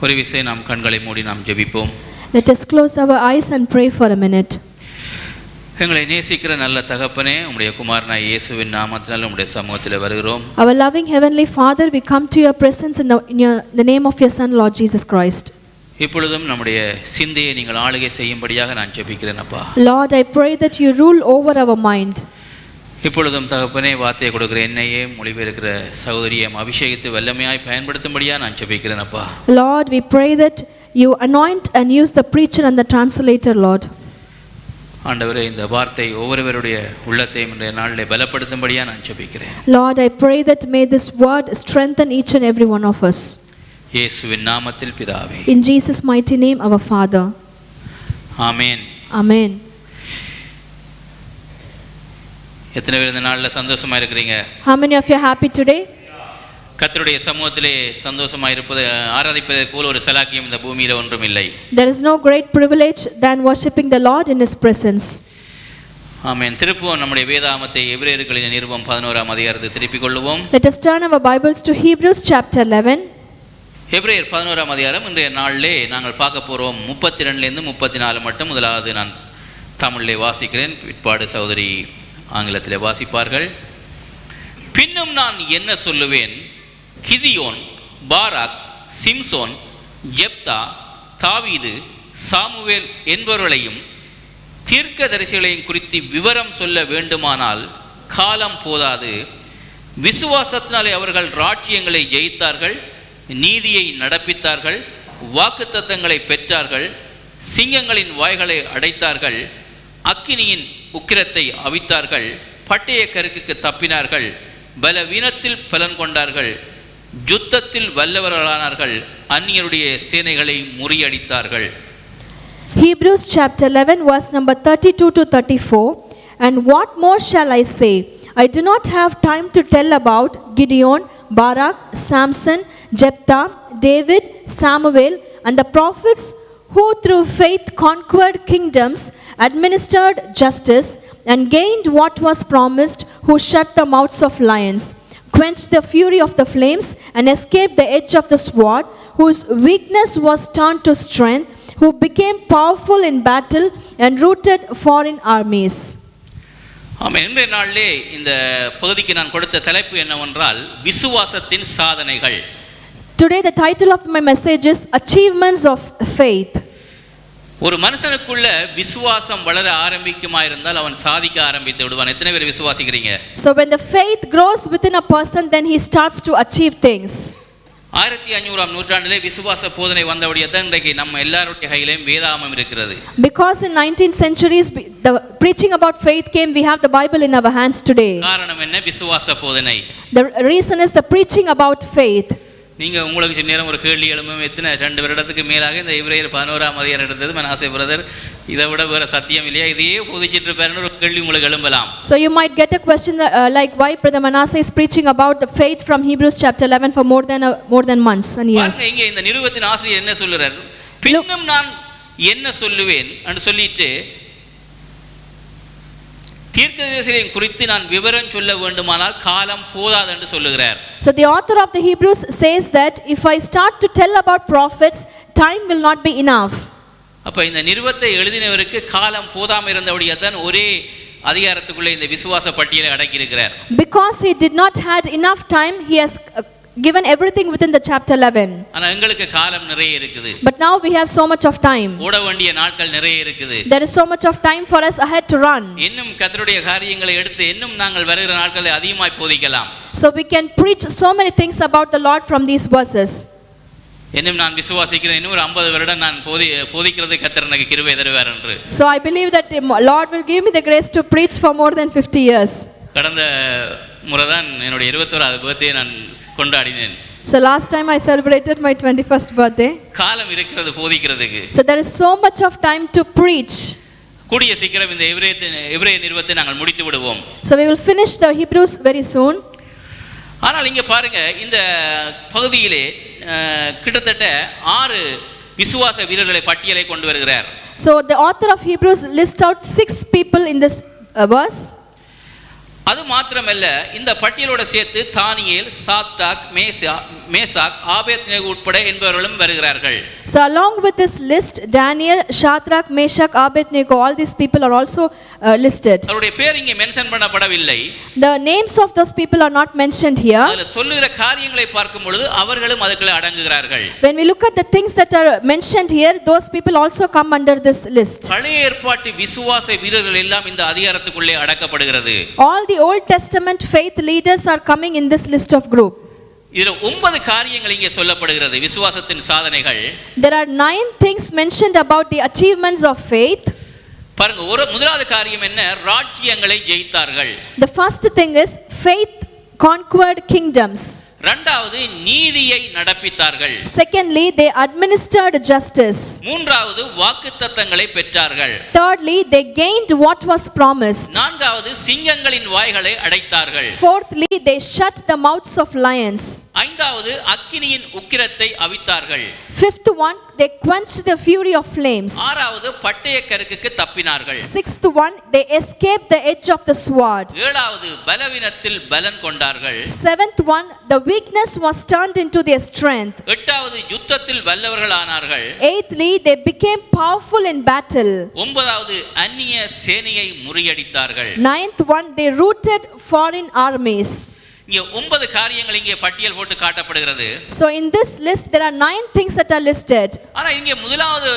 ஒரு விசை நாம் கண்களை மூடி நாம் ஜெபிப்போம். Let us close our eyes and pray for a minute. எங்களை நேசிக்கிற நல்ல தகப்பனே, உம்முடைய குமாரனாய் இயேசுவின் நாமத்தினால் உம்முடைய சமூகத்தில் வருகிறோம். Our loving heavenly Father, we come to your presence in the name of your Son Lord Jesus Christ. இப்பொழுதும் நம்முடைய சிந்தையை நீங்கள் ஆளுகை செய்யும்படியாக நான் ஜெபிக்கிறேன் அப்பா. Lord, I pray that you rule over our mind. இப்பொழுதும் தகப்பனே, வார்த்தையை கொடுக்கிற என்னையே மொழிபெயர்க்கிற சகோதரியம் அபிஷேகித்து வல்லமையாய் பயன்படுத்தும்படியாக நான் ஜெபிக்கிறேன் அப்பா. Lord, we pray that you anoint and use the preacher and the translator, Lord. ஆண்டவரே, இந்த வார்த்தை ஒவ்வொருவருடைய உள்ளத்தையும் இன்றைய நாளிலே பலப்படுத்தும்படியாக நான் ஜெபிக்கிறேன். Lord, I pray that may this word strengthen each and every one of us. இயேசுவின் நாமத்தில் பிதாவே. In Jesus' mighty name, our Father. Amen. Amen. எத்தனை பேர் இந்த நாளில் சந்தோஷமா இருக்கிறீங்க? How many of you are happy today? கர்த்தருடைய சமூகத்திலே சந்தோஷமா இருப்பது, ஆராதிப்பதை போல ஒரு சலாக்கியம் இந்த பூமியில ஒன்றும் இல்லை. There is no great privilege than worshiping the Lord in his presence. ஆமென். திருப்புவோம் நம்முடைய வேதாகமத்தை எபிரேயர்களின் நிருபம் 11ஆம் அதிகாரத்துக்கு திருப்பிக் கொள்வோம். Let us turn our Bibles to Hebrews chapter 11. எபிரேயர் 11ஆம் அதிகாரம் இன்றைய நாளிலே நாங்கள் பார்க்க போறோம். 32 இருந்து 34 மட்டும். முதலாவது நான் தமிழிலே வாசிக்கிறேன், பிற்பாடு சகோதரி ஆங்கிலத்திலே வாசிப்பார்கள். பின்னும் நான் என்ன சொல்லுவேன்? கிதியோன், பாராக், சிம்சோன், ஜெப்தா, தாவீது, சாமுவேல் என்பவர்களையும் தீர்க்கதரிசிகளையும் குறித்து விவரம் சொல்ல வேண்டுமானால் காலம் போதாது. விசுவாசத்தினாலே அவர்கள் ராஜ்யங்களை ஜெயித்தார்கள், நீதியை நடப்பித்தார்கள், வாக்குத்தத்தங்களை பெற்றார்கள், சிங்கங்களின் வாய்களை அடைத்தார்கள், அக்கினியின் உக்கிரத்தை அவித்தார்கள், பட்டய கருக்குக்கு தப்பினார்கள், பலவீனத்தில் பலன் கொண்டார்கள், யுத்தத்தில் வல்லவர்களானார்கள், அந்நியருடைய சேனைகளை முறியடித்தார்கள். Hebrews chapter 11 verse number 32 to 34. And what more shall I say? I do not have time to tell about Gideon, Barak, Samson, Jephthah, David, Samuel, and the prophets who through faith conquered kingdoms, administered justice, and gained what was promised, who shut the mouths of lions, quenched the fury of the flames, and escaped the edge of the sword, whose weakness was turned to strength, who became powerful in battle and routed foreign armies. ஆமென். இன்றைய நாளிலே இந்த பகுதிக்கு நான் கொடுத்த தலைப்பு என்னவென்றால் விசுவாசத்தின் சாதனைகள். Today the title of my message is Achievements of Faith. ஒரு மனுஷனுக்குள்ள விசுவாசம் வளர ஆரம்பிக்குமா இருந்தால் அவன் சாதிக்க ஆரம்பித்து விடுவான். எத்தனை பேர் விசுவாசிக்கிறீங்க? So when the faith grows within a person, then he starts to achieve things. 1500ஆம் நூற்றாண்டிலே விசுவாச போதனை வந்தபடியே தான் இன்றைக்கு நம்ம எல்லாருடைய கையிலும் வேதாகமம் இருக்கிறது. Because in 19th centuries the preaching about faith came, we have the Bible in our hands today. காரணம் என்ன? விசுவாச போதனை. The reason is the preaching about faith. நீங்க உங்களுக்கு நேரம் ஒரு கேள்வி எழுப்பும், எத்தனை 2 வருடத்துக்கு மேலாக இந்த எபிரேயர் 11ஆம் அதிகாரம் எடுத்தது மனாசே பிரதர், இதை விட வேற சத்தியம் இல்லையா, இதையே போதிச்சிட்டு இருப்பாருன்னு ஒரு கேள்வி உங்களுக்கு எழும்பலாம். So you might get a question like why Brother Manasseh is preaching about the faith from Hebrews chapter 11 for more than months and years. பாருங்க, இங்க இந்த நிருபத்தின் ஆசிரியர் என்ன சொல்றார்? பின்னும் நான் என்ன சொல்லுவேன் என்று சொல்லிட்டு தீர்க்கதரிசிகளின் குறித்து நான் விவரம் சொல்ல வேண்டுமானால் காலம் போதாது என்று சொல்லுகிறார். So the author of the Hebrews says that if I start to tell about prophets, time will not be enough. அப்ப இந்த நிருபத்தை எழுதினவருக்கு காலம் போதாம இருந்தபடியே தான் ஒரே அதிகாரத்துக்குள்ளே இந்த விசுவாச பட்டியலை அடக்கி இருக்கிறார். Because he did not had enough time, he has given everything within the chapter 11. ஆனா உங்களுக்கு காலம் நிறைய இருக்குது. But now we have so much of time. ஓட வேண்டிய நாட்கள் நிறைய இருக்குது. There is so much of time for us ahead to run. இன்னும் கர்த்தருடைய காரியங்களை எடுத்து இன்னும் நாங்கள் வருகிற நாட்களை அதிகமாய் போதிக்கலாம். So we can preach so many things about the Lord from these verses. இன்னும் நான் விசுவாசிக்கிறேன், இன்னும் ஒரு 50 வருடம் நான் போதிக்கிறது கர்த்தர் எனக்கு கிருபை தருவார் என்று. So I believe that the Lord will give me the grace to preach for more than 50 years. கடந்த முறைதான் என்னுடைய 21வது பர்த்டே நான் கொண்டாடினேன். So last time I celebrated my 21st birthday. காலம் இருக்கிறது போதிக்கிறதுக்கு. So there is so much of time to preach. கூடிய சீக்கிரம் இந்த எபிரேய நிருபத்தை நாங்கள் முடித்து விடுவோம். So we will finish the Hebrews very soon. ஆனால் இங்க பாருங்க, இந்த பகுதியிலே கிட்டத்தட்ட 6 விசுவாச வீரர்களை பட்டியலை கொண்டு வருகிறார். So the author of Hebrews lists out 6 people in this verse. அது மாத்திரமல்ல, இந்த பட்டியலோட சேர்த்து தானியேல், சாத்ராக், மேசாக், ஆபேத்நேகோ உட்பட என்பவர்களும் வருகிறார்கள். So along with this list, Daniel, Shadrach, Meshach, Abednego, all these people are also listed. அவருடைய பேர் இங்கே mention பண்ணப்படவில்லை. The names of those people are not mentioned here. அதுல சொல்லுகிற காரியங்களை பார்க்கும் பொழுது அவர்களும் அதுக்குள்ள அடங்குகிறார்கள். When we look at the things that are mentioned here, those people also come under this list. பழைய ஏற்பாட்டு விசுவாச வீரர்கள் எல்லாம் இந்த அதிகாரத்துக்குள்ளே அடக்கப்படுகிறது. All the Old Testament faith leaders are coming in this list of group. இதுல 9 காரியங்கள் இங்கே சொல்லப்படுகிறது, விசுவாசத்தின் சாதனைகள். There are 9 things mentioned about the achievements of faith. பாருங்க, முதலாவது காரியம் என்ன? ராஜ்யங்களை ஜெயித்தார்கள். The first thing is faith conquered kingdoms. இரண்டாவது, நீதியை நடப்பித்தார்கள். Secondly, they administered justice. மூன்றாவது, வாக்குத்தத்தங்களை பெற்றார்கள். Thirdly, they gained what was promised. நான்காவது, சிங்கங்களின் வாய்களை அடைத்தார்கள். Fourthly, they shut the mouths of lions. ஐந்தாவது, அக்கினியின் உக்கிரத்தை அவித்தார்கள். Fifth one, they quenched the fury of flames. ஆறாவது, பட்டயக்கருக்குக்கு தப்பினார்கள். Sixth one, they escaped the edge of the sword. ஏழாவது, பலவீனத்தில் பலன் கொண்டார்கள். Seventh one, the weakness was turned into their strength. எட்டாவது, யுத்தத்தில் வல்லவர்கள் ஆனார்கள். Eighthly, they became powerful in battle. ஒன்பதாவது, அந்நிய சேனையை முறியடித்தார்கள். Ninth one, they routed foreign armies. இங்கே 9 காரியங்கள் இங்கே பட்டியல் போட்டு காட்டப்படுகிறது. So in this list there are 9 things that are listed. ஆனா இங்கே முதலாவது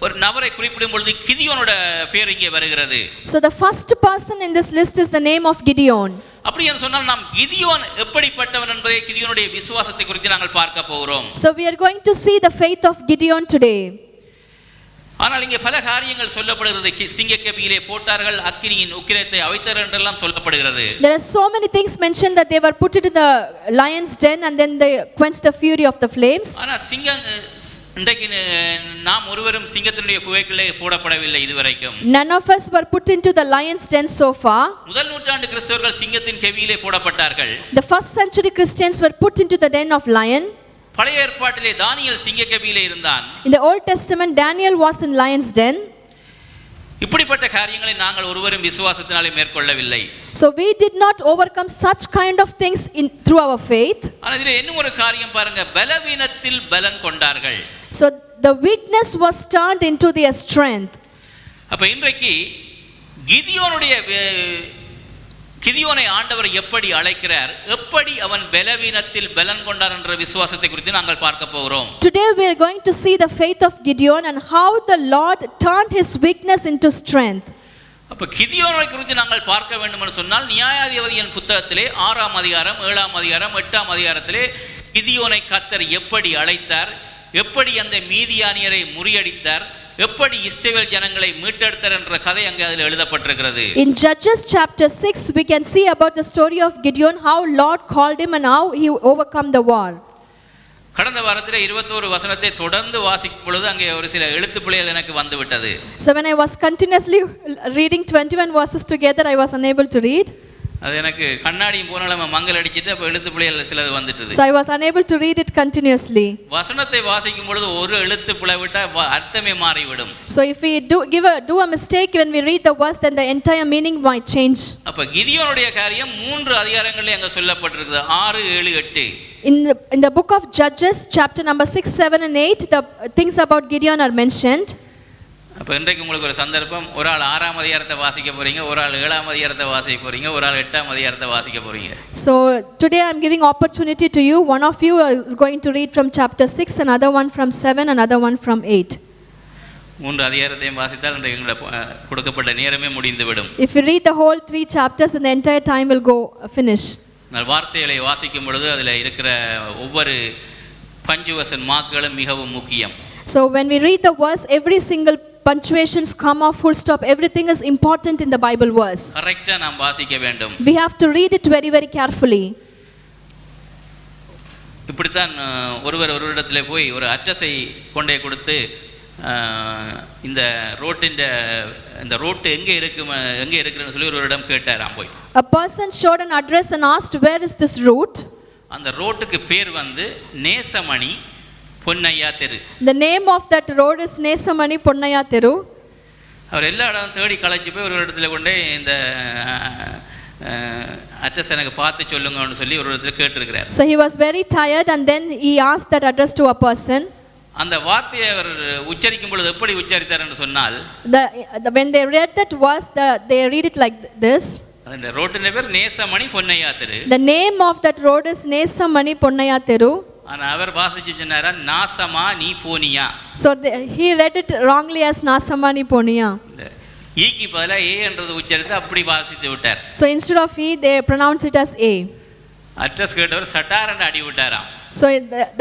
ஒரு நபரை குறிப்பிடும் பொழுது கிதியோனோட பேர் இங்கே வருகிறது. So the first person in this list is the name of Gideon. அப்படி என்று சொன்னால் நாம் கிதியோன் எப்படிப்பட்டவன் என்பதை, கிதியோனுடைய விசுவாசத்தை குறித்து நாங்கள் பார்க்க போகிறோம். So we are going to see the faith of Gideon today. ஆனால் இங்கே பல காரியங்கள் சொல்லப்படுகிறது. சிங்கக்கபியிலே போட்டார்கள், அக்கினியின் உக்கிரத்தை அவித்தார்கள் என்றெல்லாம் சொல்லப்படுகிறது. There are so many things mentioned that they were put into the lion's den and then they quenched the fury of the flames. ஆனா இன்றைக்கு நாம் ஒருவரும் சிங்கத்தினுடைய குகைக்குள்ளே போடப்படவில்லை இதுவரைக்கும். None of us were put into the lion's den so far. முதல் நூற்றாண்டு கிறிஸ்தவர்கள் சிங்கத்தின் கெபியிலே போடப்பட்டார்கள். The first century Christians were put into the den of lion. பழைய ஏற்பாட்டிலே தானியேல் சிங்கக்கெபியிலே இருந்தான். In the Old Testament, Daniel was in lion's den. இப்படிப்பட்ட காரியங்களை நாங்கள் ஒருவரும் விசுவாசத்தினாலே மேற்கொள்ளவில்லை. So we did not overcome such kind of things through our faith. ஆனா இதிலே இன்னும் ஒரு காரியம் பாருங்க, பலவீனத்தில் பலன் கொண்டார்கள். So the weakness was turned into their strength. அப்ப இன்றைக்கு கிதியோனை ஆண்டவர் எப்படி அழைக்கிறார், எப்படி அவன் பலவீனத்தில் பலன் கொண்டார் என்ற விசுவாசத்தை குறித்து நாங்கள் பார்க்க போகிறோம். Today we are going to see the faith of Gideon and how the Lord turned his weakness into strength. அப்ப கிதியோனை குறித்து நாங்கள் பார்க்க வேண்டும் என்று சொன்னால், நியாயாதிபதியின் புத்தகத்திலே 6ஆம் அதிகாரம், 7ஆம் அதிகாரம், 8ஆம் அதிகாரத்திலே கிதியோனை கர்த்தர் எப்படி அழைத்தார், எப்படி அந்த மீதியானியரை முறியடித்தார், எப்படி இஸ்ரவேல் ஜனங்களை மீட்டெடுத்தார் என்ற கதை அங்கே அதில் எழுதப்பட்டிருக்கிறது. In Judges chapter 6 we can see about the story of Gideon, how Lord called him and how he overcome the war. கடந்த வாரத்திலே 21 வசனத்தை தொடர்ந்து வாசிக்கும் பொழுது அங்கே ஒரு சில எழுத்து பிழைகள் எனக்கு வந்து விட்டது. So when I was continuously reading 21 verses together, I was unable to read. அது எனக்கு கண்ணாடியும் போனாலும் மங்கல் அடிச்சிட்டு அப்ப எழுத்து பிழைகள் சிலது வந்துட்டது. So I was unable to read it continuously. வசனத்தை வாசிக்கும் பொழுது ஒரு எழுத்து பிழை விட்டா அர்த்தமே மாறிவிடும். So if we do a mistake when we read the verse, then the entire meaning might change. அப்ப கிதியோனுடைய காரியம் 3 அதிகாரங்களிலே அங்க சொல்லப்பட்டிருக்குது, 6, 7, 8. In the book of Judges chapter number 6, 7 and 8, the things about Gideon are mentioned. அப்ப இன்றைக்கு உங்களுக்கு ஒரு சந்தர்ப்பம், ஒரு ஆள் 6ஆம் அதிகாரத்தை வாசிக்க போறீங்க, ஒரு ஆள் 7ஆம் அதிகாரத்தை வாசிக்க போறீங்க, ஒரு ஆள் 8ஆம் அதிகாரத்தை வாசிக்க போறீங்க. So today I am giving opportunity to you. One of you is going to read from chapter 6, another one from 7, another one from 8. 3 அதிகாரத்தையும் வாசித்தால் இன்றைக்கு உங்களுக்கு கொடுக்கப்பட்ட நேரமே முடிந்துவிடும். If you read the whole 3 chapters, and the entire time will go finish. வார்த்தைகளை வாசிக்கும் பொழுது அதில் இருக்கிற ஒவ்வொரு பஞ்சுவசன் மார்க்குகளும் மிகவும் முக்கியம். So when we read the verse, every single punctuations, comma, full stop, everything is important in the Bible verse. கரெக்ட்டா நாம் வாசிக்க வேண்டும். We have to read it very very carefully. இப்படித்தான் ஒருவரிடத்திலே போய் ஒரு அட்ரஸை கொண்டே கொடுத்து, இந்த ரோட்டு எங்கே இருக்குன்னு சொல்லி ஒருவரிடம் கேட்டாராம் போய். A person showed an address and asked, where is this route? அந்த ரோட்டுக்கு பேர் வந்து நேசமணி பொன்னையா தெரு. The name of that road is Nesamani Ponnaya Theru. அவர் எல்லா இடம் தேடி களைச்சு போய் ஒரு இடத்துல கொண்டே இந்த அட்ரஸ் எனக்கு பார்த்து சொல்லுங்கன்னு சொல்லி ஒரு இடத்துல கேட்டிருக்கிறார். So he was very tired and then he asked that address to a person. அந்த வார்த்தையை அவர் உச்சரிக்கும் பொழுது எப்படி உச்சரித்தார் என்று சொன்னால், when they read that verse, they read it like this. அந்த ரோட்டின் பேர் நேசமணி பொன்னையா தெரு. The name of that road is Nesamani Ponnaya Teru. ஆனா அவர் வாசிச்சு சொன்னாரா நாசமா நீ போனியா. So he read it wrongly as Nasamani Poniya. ஈக்கு பதிலா ஏ என்றது உச்சரித்து அப்படி வாசித்து விட்டார். So instead of E, they pronounce it as A. Address கேட்டவர் சட்டாரன்னு அடி விட்டாராம். So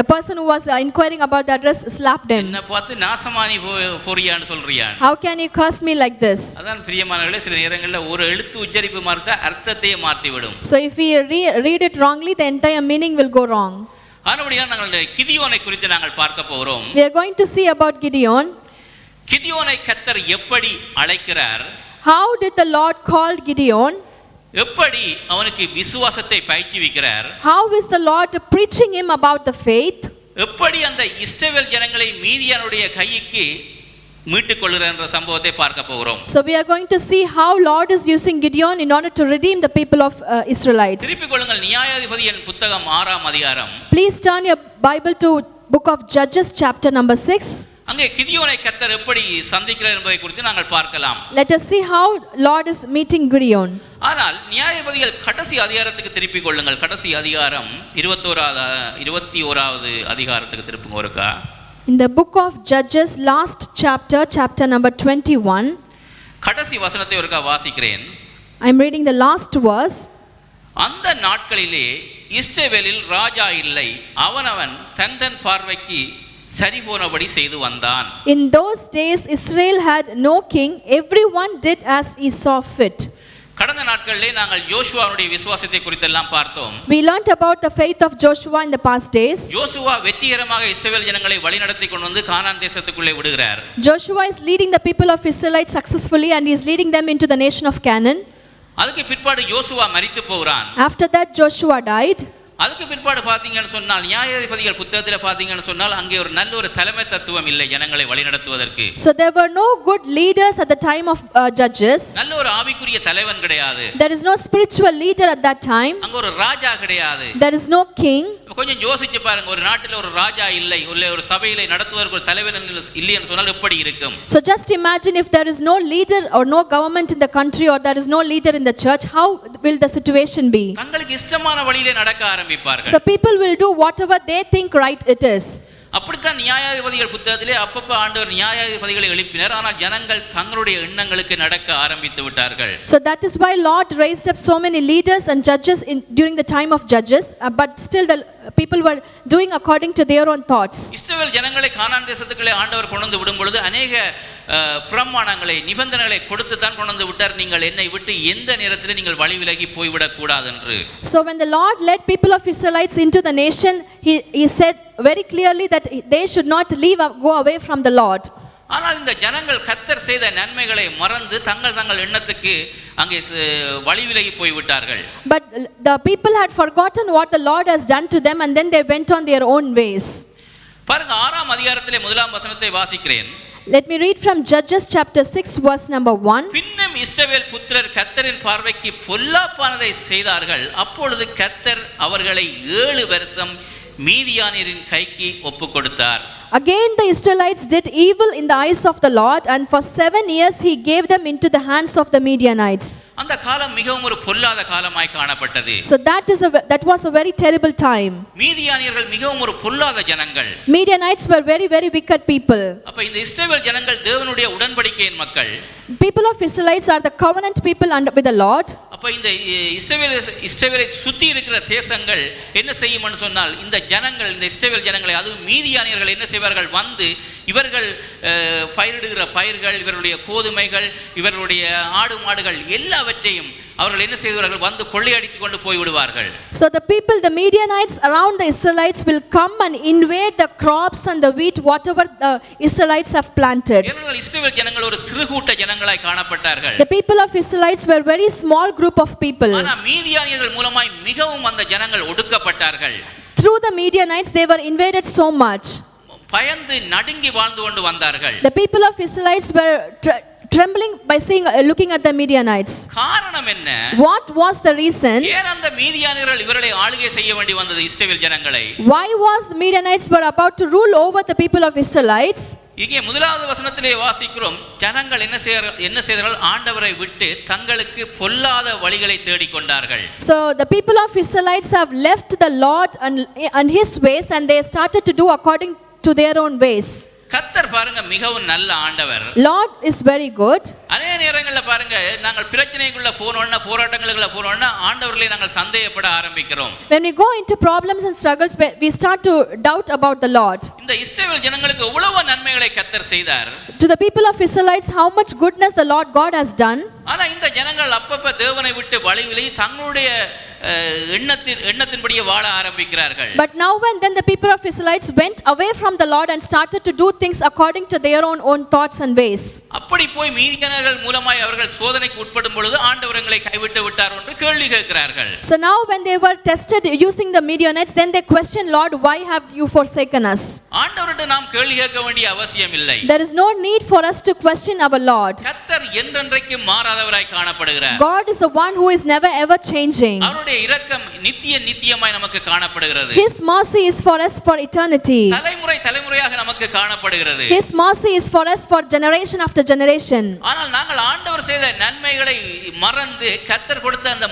the person who was inquiring about the address slapped him. என்ன பார்த்து நாசமானி போறியான்னு சொல்றியா? How can you curse me like this? அதான் பிரியமானவர்களே, சில நேரங்களில் ஒரு எழுத்து உச்சரிப்பு மாறிட்டா அர்த்தத்தையே மாற்றி விடும். So if we read it wrongly, the entire meaning will go wrong. ஆனபடியால் நாங்கள் கிதியோனை குறித்து நாங்கள் பார்க்க போகிறோம். We are going to see about Gideon. கிதியோனை கர்த்தர் எப்படி அழைக்கிறார்? How did the Lord call Gideon? எப்படி அவனுக்கு விசுவாசத்தை பயிற்றுவிக்கிறார்? How is the Lord preaching him about the faith? எப்படி அந்த இஸ்ரவேல் ஜனங்களை மீதியானுடைய கைக்கு மீட்டுக் கொள்கிறார் என்ற சம்பவத்தை பார்க்க போகிறோம். So we are going to see how Lord is using Gideon in order to redeem the people of Israelites. திருப்பிக் கொள்ளுங்கள் நியாயாதிபதியின் புத்தகம் 6ஆம் அதிகாரம். Please turn your Bible to book of Judges chapter number 6. அங்கே கிதியோனை கர்த்தர் எப்படி சந்திக்கிறார் என்பதை குறித்து நாங்கள் பார்க்கலாம். Let us see how Lord is meeting Gideon. ஆனால் நியாயாதிபதிகள் கடைசி அதிகாரத்துக்கு திருப்பிக் கொள்ளுங்கள். கடைசி அதிகாரம் 21வது அதிகாரத்துக்கு திருப்புங்க ஒருக்கா. In the book of Judges last chapter number 21. கடைசி வசனத்தை ஒருக்கா வாசிக்கிறேன். I am reading the last verse. அந்த நாட்களிலே இஸ்ரவேலில் ராஜா இல்லை, அவனவன் தன் தன் பார்வைக்கு சரி போனபடி செய்து வந்தான். In those days Israel had no king, everyone did as he saw fit. கடந்த நாட்களிலே நாங்கள் யோசுவாவுடைய விசுவாசத்தை குறித்தெல்லாம் பார்த்தோம். We learnt about the faith of Joshua in the past days. யோசுவா வெற்றிகரமாக இஸ்ரவேல் ஜனங்களை வழிநடத்தி கொண்டு வந்து கானான் தேசத்துக்குள்ளே விடுகிறார். Joshua is leading the people of Israelites successfully and he is leading them into the nation of Canaan. அதுக்கு பிற்பாடு யோசுவா மரித்து போகிறான். After that Joshua died. அதுக்கு பிற்பாடு பாத்தீங்கன்னு சொன்னால் நியாயாதிபதிகள் புத்தகத்தில் பாத்தீங்கன்னு சொன்னால் அங்கே ஒரு நல்ல ஒரு தலைமை தத்துவம் இல்லை ஜனங்களை வழிநடத்துவதற்கு. So there were no good leaders at the time of Judges. நல்ல ஒரு ஆவிக்குரிய தலைவன் கிடையாது. There is no spiritual leader at that time. அங்க ஒரு ராஜா கிடையாது. There is no king. கொஞ்சம் யோசிச்சு பாருங்க, ஒரு நாட்டில் ஒரு ராஜா இல்லை, ஒரு சபையிலே நடத்துவதற்கு ஒரு தலைவன் இல்லைன்னு சொன்னால் எப்படி இருக்கும்? So just imagine if there is no leader or no government in the country or there is no leader in the church, how will the situation be? தங்களுக்கு இஷ்டமான வழியிலே நடக்க ஆரம்பிப்பார்கள். So people will do whatever they think right it is. அப்படித்தான் நியாயாதிபதிகள் புத்தகத்திலே அப்பப்ப ஆண்டவர் நியாயாதிபதிகளை எழுப்பினார். ஆனால் ஜனங்கள் தங்களுடைய எண்ணங்களுக்கு நடக்க ஆரம்பித்து விட்டார்கள். So that is why Lord raised up so many leaders and judges during the time of Judges, but still the people were doing according to their own thoughts. இஸ்ரவேல் ஜனங்களை கானான் தேசத்துக்குள்ளே ஆண்டவர் கொண்டு வந்து விடும் பொழுது அநேக பிரமாணங்களை நிபந்தனைகளை கொடுத்து தான் கொண்டு வந்து விட்டார். நீங்கள் என்னை விட்டு எந்த நேரத்தில் நீங்கள் வழி விலகி போய்விடக் கூடாது என்று. So when the Lord led people of Israelites into the nation, he said very clearly that they should not go away from the Lord. ஆனால் இந்த ஜனங்கள் கர்த்தர் செய்த நன்மைகளை மறந்து தங்கள் எண்ணத்துக்கு அங்கே வழி விலகி போய் விட்டார்கள். But the people had forgotten what the Lord has done to them and then they went on their own ways. பாருங்க 6ஆம் அதிகாரத்திலே முதலாம் வசனத்தை வாசிக்கிறேன். Let me read from Judges chapter 6 verse number 1. பின்னும் இஸ்ரவேல் புத்திரர் கர்த்தரின் பார்வைக்கு பொல்லாப்பானதை செய்தார்கள். அப்பொழுது கர்த்தர் அவர்களை 7 வருஷம் மீதியானியரின் கைக்கு ஒப்புக் கொடுத்தார். Again the Israelites did evil in the eyes of the Lord, and for 7 years he gave them into the hands of the Midianites. அந்த காலம் மிகவும் ஒரு பொல்லாத காலமாய் காணப்பட்டது. So that was a very terrible time. மீதியானியர்கள் மிகவும் ஒரு பொல்லாத ஜனங்கள். Midianites were very very wicked people. அப்ப இந்த இஸ்ரவேல் ஜனங்கள் தேவனுடைய உடன்படிக்கையின் மக்கள். People of Israelites are the covenant people with the Lord. அப்ப இந்த இஸ்ரவேலை சுத்தி இருக்கிற தேசங்கள் என்ன செய்யும்னு சொன்னால் இந்த ஜனங்கள் இந்த இஸ்ரவேல் ஜனங்களை அதுவும் மீதியானியர்கள் என்ன செய்வார்கள், வந்து இவர்கள் பயிரிடுகிற பயிர்கள், இவருடைய கோதுமைகள், இவருடைய ஆடு மாடுகள் எல்லாவற்றையும் அவர்கள் என்ன செய்வார்கள், வந்து கொள்ளையடித்து கொண்டு போய் விடுவார்கள். So the people, the Midianites around the Israelites will come and invade the crops and the wheat whatever the Israelites have planted. ஏனென்றால் இஸ்ரவேல் ஜனங்கள் ஒரு சிறு கூட்ட ஜனங்களாய் காணப்பட்டார்கள். The people of Israelites were very small group of people. ஆனா மீதியானியர்கள் மூலமாய் மிகவும் அந்த ஜனங்கள் ஒடுக்கப்பட்டார்கள். Through the Midianites they were invaded so much. பயந்து நடுங்கி வாழ்ந்து கொண்டு வந்தார்கள். The people of Israelites were trembling by seeing, looking at the Midianites. காரணம் என்ன? What was the reason? ஏன் அந்த மீதியானியர்கள் இவர்களை ஆளுகை செய்ய வேண்டி வந்தது இஸ்ரவேல் ஜனங்களை? Why was Midianites were about to rule over the people of Israelites? இங்கே முதலாவது வசனத்திலே வாசிக்கிறோம், ஜனங்கள் என்ன செய்தார்கள்? ஆண்டவரை விட்டு தங்களுக்கு பொல்லாத வழிகளை தேடிக்கொண்டார்கள். So the people of Israelites have left the Lord and his ways, and they started to do according to their own ways. கர்த்தர் பாருங்க மிகவும் நல்ல ஆண்டவர். Lord is very good. அநேக நேரங்கள்ல பாருங்க நாங்கள் பிரச்சனைக்குள்ள போறோம்னா, போராட்டங்களுக்குள்ள போறோம்னா ஆண்டவர்களை நாங்கள் சந்தேகப்பட ஆரம்பிக்கிறோம். When we go into problems and struggles, we start to doubt about the Lord. இந்த இஸ்ரவேல் ஜனங்களுக்கு எவ்வளவு நன்மைகளை கர்த்தர் செய்தார். To the people of Israelites, how much goodness the Lord God has done. ஆனா இந்த ஜனங்கள் அப்பப்ப தேவனை விட்டு வழி விலகி தங்களுடைய எண்ணத்தின்படியே வாழ ஆரம்பிக்கிறார்கள். But now and then the people of Israelites went away from the Lord and started to do things according to their own thoughts and ways. அப்படி போய் மீதியானியர்கள் மூலமாய் அவர்கள் சோதனைக்கு உட்படும் பொழுது ஆண்டவர்களை கைவிட்டு விட்டார் என்று கேள்வி கேட்கிறார்கள். So now when they were tested using the Midianites, then they questioned, Lord, why have you forsaken us? ஆண்டவரிடம் நாம் கேள்வி கேட்க வேண்டிய அவசியம் இல்லை. There is no need for us to question our Lord. கர்த்தர் என்றென்றைக்கு மாறாதவராய் காணப்படுகிறார். God is the one who is never ever changing. இரக்கம் நித்தியமாய் நமக்கு காணப்படுகிறது. His mercy is for us for eternity. தலைமுறையாக நமக்கு காணப்படுகிறது. His mercy is for us for generation after generation. ஆனால் நாங்கள் ஆண்டவர் செய்த நன்மைகளை மறந்து கர்த்தர் கொடுத்த அந்த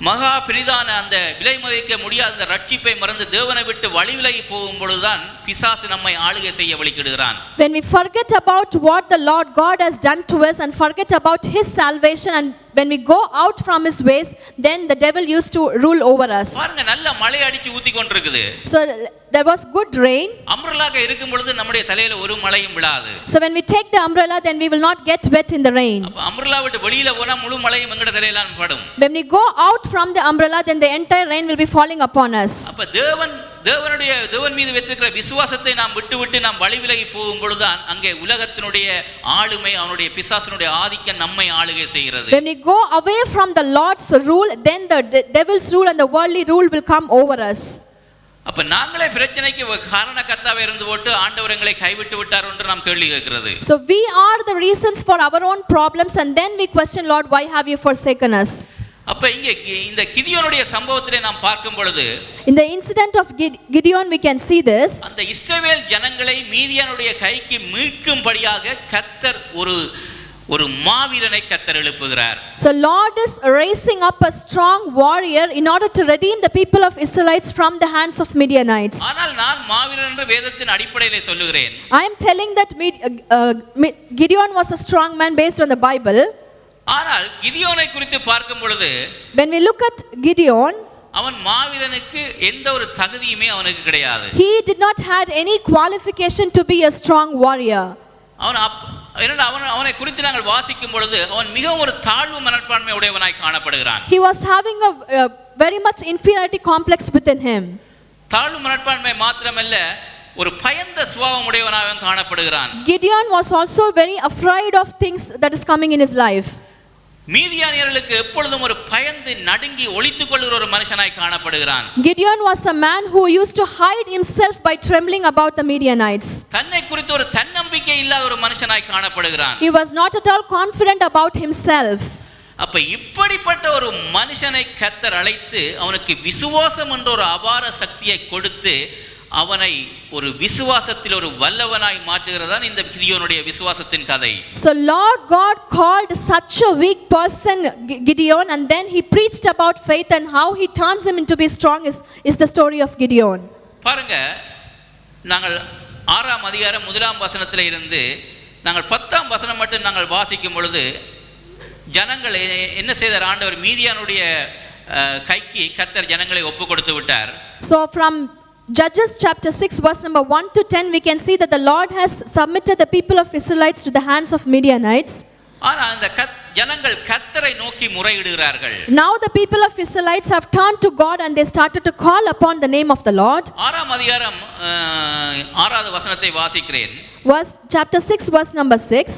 மகா பெரிதான அந்த விலை மதிக்க முடியாத அந்த ரட்சிப்பை மறந்து தேவனை விட்டு வழி விலகி போகும் பொழுதுதான் பிசாசு நம்மை ஆளுகை செய்ய வழிகிடுகிறான். When we forget about what the Lord God has done to us and forget about his salvation, and when we go out from his ways, then the devil used to rule over us. பாருங்க நல்ல மழை அடிச்சு ஊத்தி கொண்டிருக்குது. So there was good rain. அம்ப்ரெல்லாக இருக்கும் பொழுது நம்முடைய தலையில ஒரு மழையும் விழாது. So when we take the umbrella, then we will not get wet in the rain. அப்ப அம்ப்ரெல்லா விட்டு வெளியில போனா முழு மழையும் எங்கட தலையில படும். When we go out from the umbrella, then the entire rain will be falling upon us. அப்ப தேவன் மீது வைத்திருக்கிற விசுவாசத்தை நாம் விட்டு நாம் வழி விலகி போகும் பொழுதுதான் அங்கே உலகத்தினுடைய ஆளுமை, அவனுடைய பிசாசினுடைய ஆதிக்கம் நம்மை ஆளுகை செய்கிறது. When we go away from the Lord's rule, then the devil's rule and the worldly rule will come over us. அப்ப நாங்களே பிரச்சனைக்கு காரணகர்த்தாவே இருந்து போட்டு ஆண்டவர் எங்களை கைவிட்டு விட்டார் என்று நாம் கேள்வி கேட்கிறது. So we are the reasons for our own problems, and then we question, Lord, why have you forsaken us? அப்ப இங்கே இந்த கிதியோனுடைய சம்பவத்திலே நாம் பார்க்கும் பொழுது, in the incident of Gideon we can see this. அந்த இஸ்ரவேல் ஜனங்களை மீதியானுடைய கைக்கு மீட்கும்படியாக கர்த்தர் ஒரு மாவீரனை கர்த்தர் எழுப்புகிறார். So Lord is raising up a strong warrior in order to redeem the people of Israelites from the hands of Midianites. ஆனால் நான் மாவீரன் என்ற வேதத்தின் அடிப்படையிலே சொல்லுகிறேன். I am telling that Gideon was a strong man based on the Bible. ஆனால் கிதியோனை குறித்து பார்க்கும் பொழுது, when we look at Gideon, அவன் மாவீரனுக்கு எந்த ஒரு தகுதியுமே அவனுக்கு கிடையாது. He did not had any qualification to be a strong warrior. அவனை குறித்து நாங்கள் வாசிக்கும் பொழுது அவன் மிகவும் ஒரு தாழ்வு மனப்பான்மை உடையவனாய் காணப்படுகிறான். He was having a very much inferiority complex within him. தாழ்வு மனப்பான்மை மாத்திரமல்ல, ஒரு பயந்த சுபாவம் உடையவனாக காணப்படுகிறான். Gideon was also very afraid of things that is coming in his life. மீதியானியர்களுக்கு எப்பொழுதும் ஒரு பயந்து நடுங்கி ஒளித்துக் கொள்ளுகிற ஒரு மனுஷனாய் காணப்படுகிறான். Gideon was a man who used to hide himself by trembling about the Midianites. தன்னை குறித்து ஒரு தன்னம்பிக்கை இல்லாத ஒரு மனுஷனாய் காணப்படுகிறான். He was not at all confident about himself. அப்ப இப்படிப்பட்ட ஒரு மனுஷனை கர்த்தர் அழைத்து அவனுக்கு விசுவாசம் என்ற ஒரு அபார சக்தியை கொடுத்து அவனை ஒரு விசுவாசத்தில் ஒரு வல்லவனாய் மாற்றுகிறதான் இந்த கிதியோனுடைய விசுவாசத்தின் கதை. So Lord God called such a weak person Gideon, and then he preached about faith and how he turns him into be strong is the story of Gideon. பாருங்க, நாங்கள் 6ஆம் அதிகாரம் 1ஆம் வசனத்திலே இருந்து நாங்கள் 10ஆம் வசனம் மட்டும் நாங்கள் வாசிக்கும் பொழுது ஜனங்கள் என்ன செய்தார்? ஆண்டவர் மீதியானுடைய கைக்கு கர்த்தர் ஜனங்களை ஒப்பு கொடுத்து விட்டார். So from Judges chapter 6 verse number 1 to 10 we can see that the Lord has submitted the people of Israelites to the hands of Midianites. ஆனா அந்த ஜனங்கள் கர்த்தரை நோக்கி முறையிடுகிறார்கள். Now the people of Israelites have turned to God and they started to call upon the name of the Lord. 6ஆம் அதிகாரம் 6வது வசனத்தை வாசிக்கிறேன். Chapter 6 verse number 6.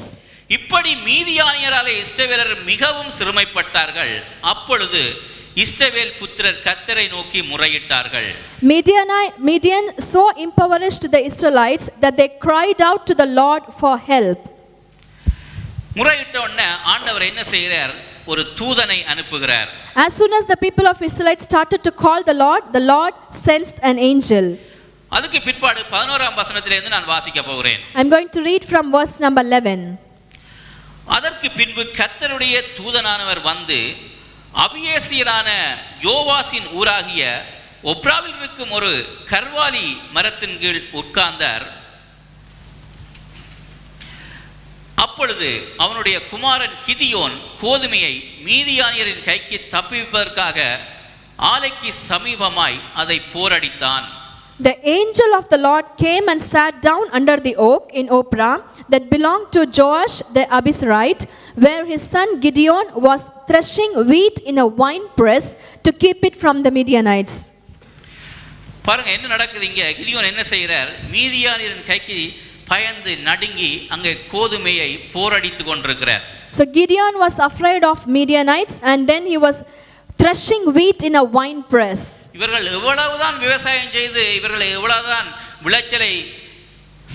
இப்படி மீதியானியராலே இஸ்ரவேலர் மிகவும் சிறுமைப்பட்டார்கள். அப்பொழுது இஸ்ரவேல் புத்திரர் கர்த்தரை நோக்கி முறையிட்டார்கள். Midian so impoverished the Israelites that they cried out to the Lord for help. முறையிட்ட உடனே ஆண்டவர் என்ன செய்கிறார்? ஒரு தூதனை அனுப்புகிறார். As soon as the people of Israelites started to call the Lord sends an angel. அதுக்கு பிற்பாடு 11ஆம் வசனத்திலிருந்து நான் வாசிக்க போகிறேன். I'm going to read from verse number 11. அதற்கு பின்பு கர்த்தருடைய தூதனானவர் வந்து அபியேசியரான யோவாசின் ஊராகிய ஒப்ராவில் இருக்கும் ஒரு கர்வாலி மரத்தின் கீழ் உட்கார்ந்தார். அப்பொழுது அவனுடைய குமாரன் கிதியோன் கோதுமையை மீதியானியரின் கைக்கு தப்புவிப்பதற்காக ஆலைக்கு சமீபமாய் அதை போரடித்தான். The angel of the Lord came and sat down under the oak in Ophrah that belonged to Joash the Abiezrite, where his son Gideon was threshing wheat in a wine press to keep it from the Midianites. பாருங்க என்ன நடக்குது இங்க. கிதியோன் என்ன செய்கிறார்? மீதியானியரின் கைக்கு பயந்து நடுங்கி அங்கே கோதுமையை போரடித்து கொண்டிருக்கிறார். So Gideon was afraid of Midianites and then he was threshing wheat in a wine press. இவர்கள் எவ்வளவுதான் விவசாயம் செய்து இவர்கள் எவ்வளவுதான் விளைச்சலை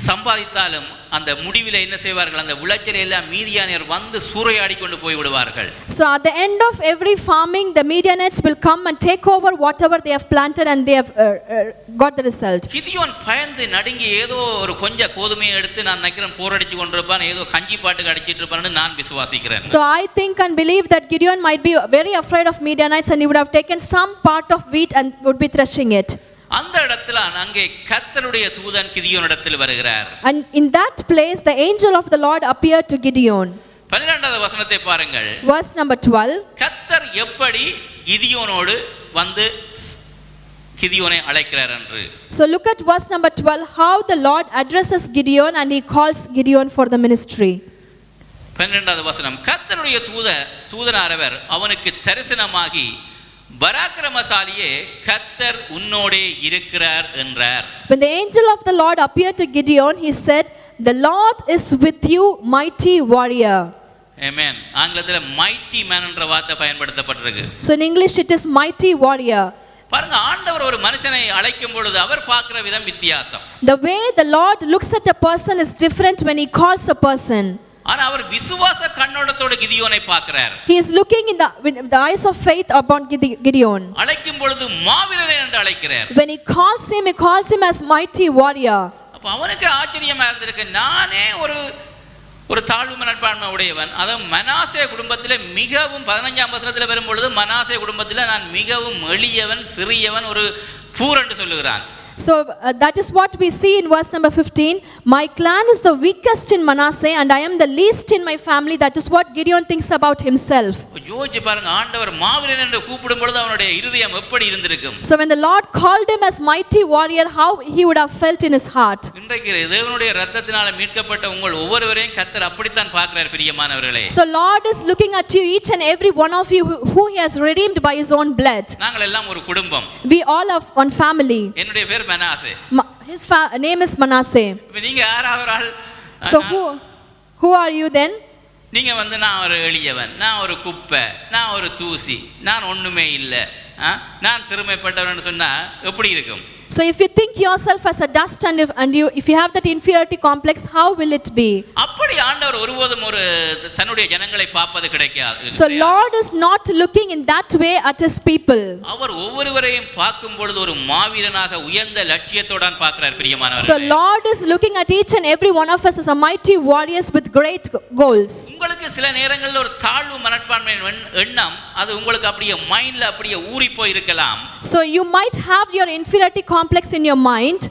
சம்பாதித்தாலும் அந்த முடிவில் என்ன செய்வார்கள்? அந்த விளைச்சலை எல்லாம் மீதியானியர் வந்து சூறையாடி கொண்டு போய் விடுவார்கள். So at the end of every farming the Midianites will come and take over whatever they have planted and they have got the result. Gideon பயந்து நடுங்கி ஏதோ ஒரு கொஞ்சம் கோதுமையை எடுத்து நான் நினைக்கிறேன் போரடிச்சு கொண்டிருப்பான், ஏதோ கஞ்சி பாட்டுக்கு அடிச்சிட்டு இருப்பான்னு நான் விசுவாசிக்கிறேன். So I think and believe that Gideon might be very afraid of Midianites and he would have taken some part of wheat and would be threshing it. அந்த இடத்துல அங்கே கர்த்தருடைய தூதன் கிதியோனிடத்தில் வருகிறார். And in that place the angel of the Lord appeared to Gideon. 12வது வசனத்தை பாருங்கள். Verse number 12. கர்த்தர் எப்படி கிதியோனோடு வந்து கிதியோனை அழைக்கிறார் என்று. So look at verse number 12, how the Lord addresses Gideon and he calls Gideon for the ministry. 12வது வசனம். கர்த்தருடைய தூதனானவர் அவனுக்கு தரிசனமாகி பராக்கிரமசாலியே கர்த்தர் உன்னோடே இருக்கிறார் என்றார். When the angel of the Lord appeared to Gideon, he said, "The Lord is with you, mighty warrior." Amen. ஆங்கிலத்தில் mighty man என்ற வார்த்தை பயன்படுத்தப்பட்டிருக்கு. So in English it is mighty warrior. பாருங்க, ஆண்டவர் ஒரு மனுஷனை அழைக்கும் பொழுது அவர் பார்க்கிற விதம் வித்தியாசம். The way the Lord looks at a person is different when he calls a person. ஆனா அவர் விசுவாச கண்ணோட்டத்தோடு கிதியோனை பார்க்கிறார். He is looking with the eyes of faith upon Gideon. அழைக்கும் பொழுது மாவீரனே என்று அழைக்கிறார். When he calls him as mighty warrior. அப்ப அவனுக்கு ஆச்சரியமா இருந்திருக்கு. நானே ஒரு தாழ்வு மனப்பான்மை உடையவன். அதாவது மனாசே குடும்பத்திலே மிகவும் 15ஆம் வசனத்தில் வரும்பொழுது மனாசே குடும்பத்தில் நான் மிகவும் எளியவன், சிறியவன், ஒரு பூர் என்று சொல்லுகிறான். So that is what we see in verse number 15. My clan is the weakest in Manasseh and I am the least in my family. That is what Gideon thinks about himself. யோசிச்சு பாருங்க, ஆண்டவர் மாவீரன் என்று கூப்பிடும் பொழுது அவனுடைய இருதயம் எப்படி இருந்திருக்கும்? So when the Lord called him as mighty warrior, how he would have felt in his heart. இன்றைக்கு தேவனுடைய இரத்தத்தினால மீட்கப்பட்ட உங்கள் ஒவ்வொருவரையும் கர்த்தர் அப்படித்தான் பார்க்கிறார் பிரியமானவர்களே. So Lord is looking at you, each and every one of you who he has redeemed by his own blood. நாங்கள் எல்லாம் ஒரு குடும்பம். We all have one family. என்னுடைய பேர் Manasseh. His name is Manasseh. நீங்க யாராவது ஒரு ஆள். So who are you then? நீங்க நான் ஒரு எளியவன், நான் ஒரு குப்பை, நான் ஒரு தூசி, நான் ஒண்ணுமே இல்லை, நான் சிறுமைப்பட்டவன் சொன்னா எப்படி இருக்கும்? So if you think yourself as a dust and if you have that inferiority complex, how will it be? அப்படி ஆண்டவர் ஒருபோதும் தன்னுடைய ஜனங்களை பார்ப்பது கிடைக்காது. So Lord is not looking in that way at his people. அவர் ஒவ்வொருவரையும் பார்க்கும் பொழுது ஒரு மாவீரனாக உயர்ந்த லட்சியத்தோட பார்க்கிறார் பிரியமானவர்களே. So Lord is looking at each and every one of us as a mighty warriors with great goals. உங்களுக்கு சில நேரங்களில் ஒரு தாழ்வு மனப்பான்மை எண்ணம் அது உங்களுக்கு அப்படியே மைண்ட்ல அப்படியே ஊறி போய் இருக்கலாம். So you might have your inferiority complex in your mind.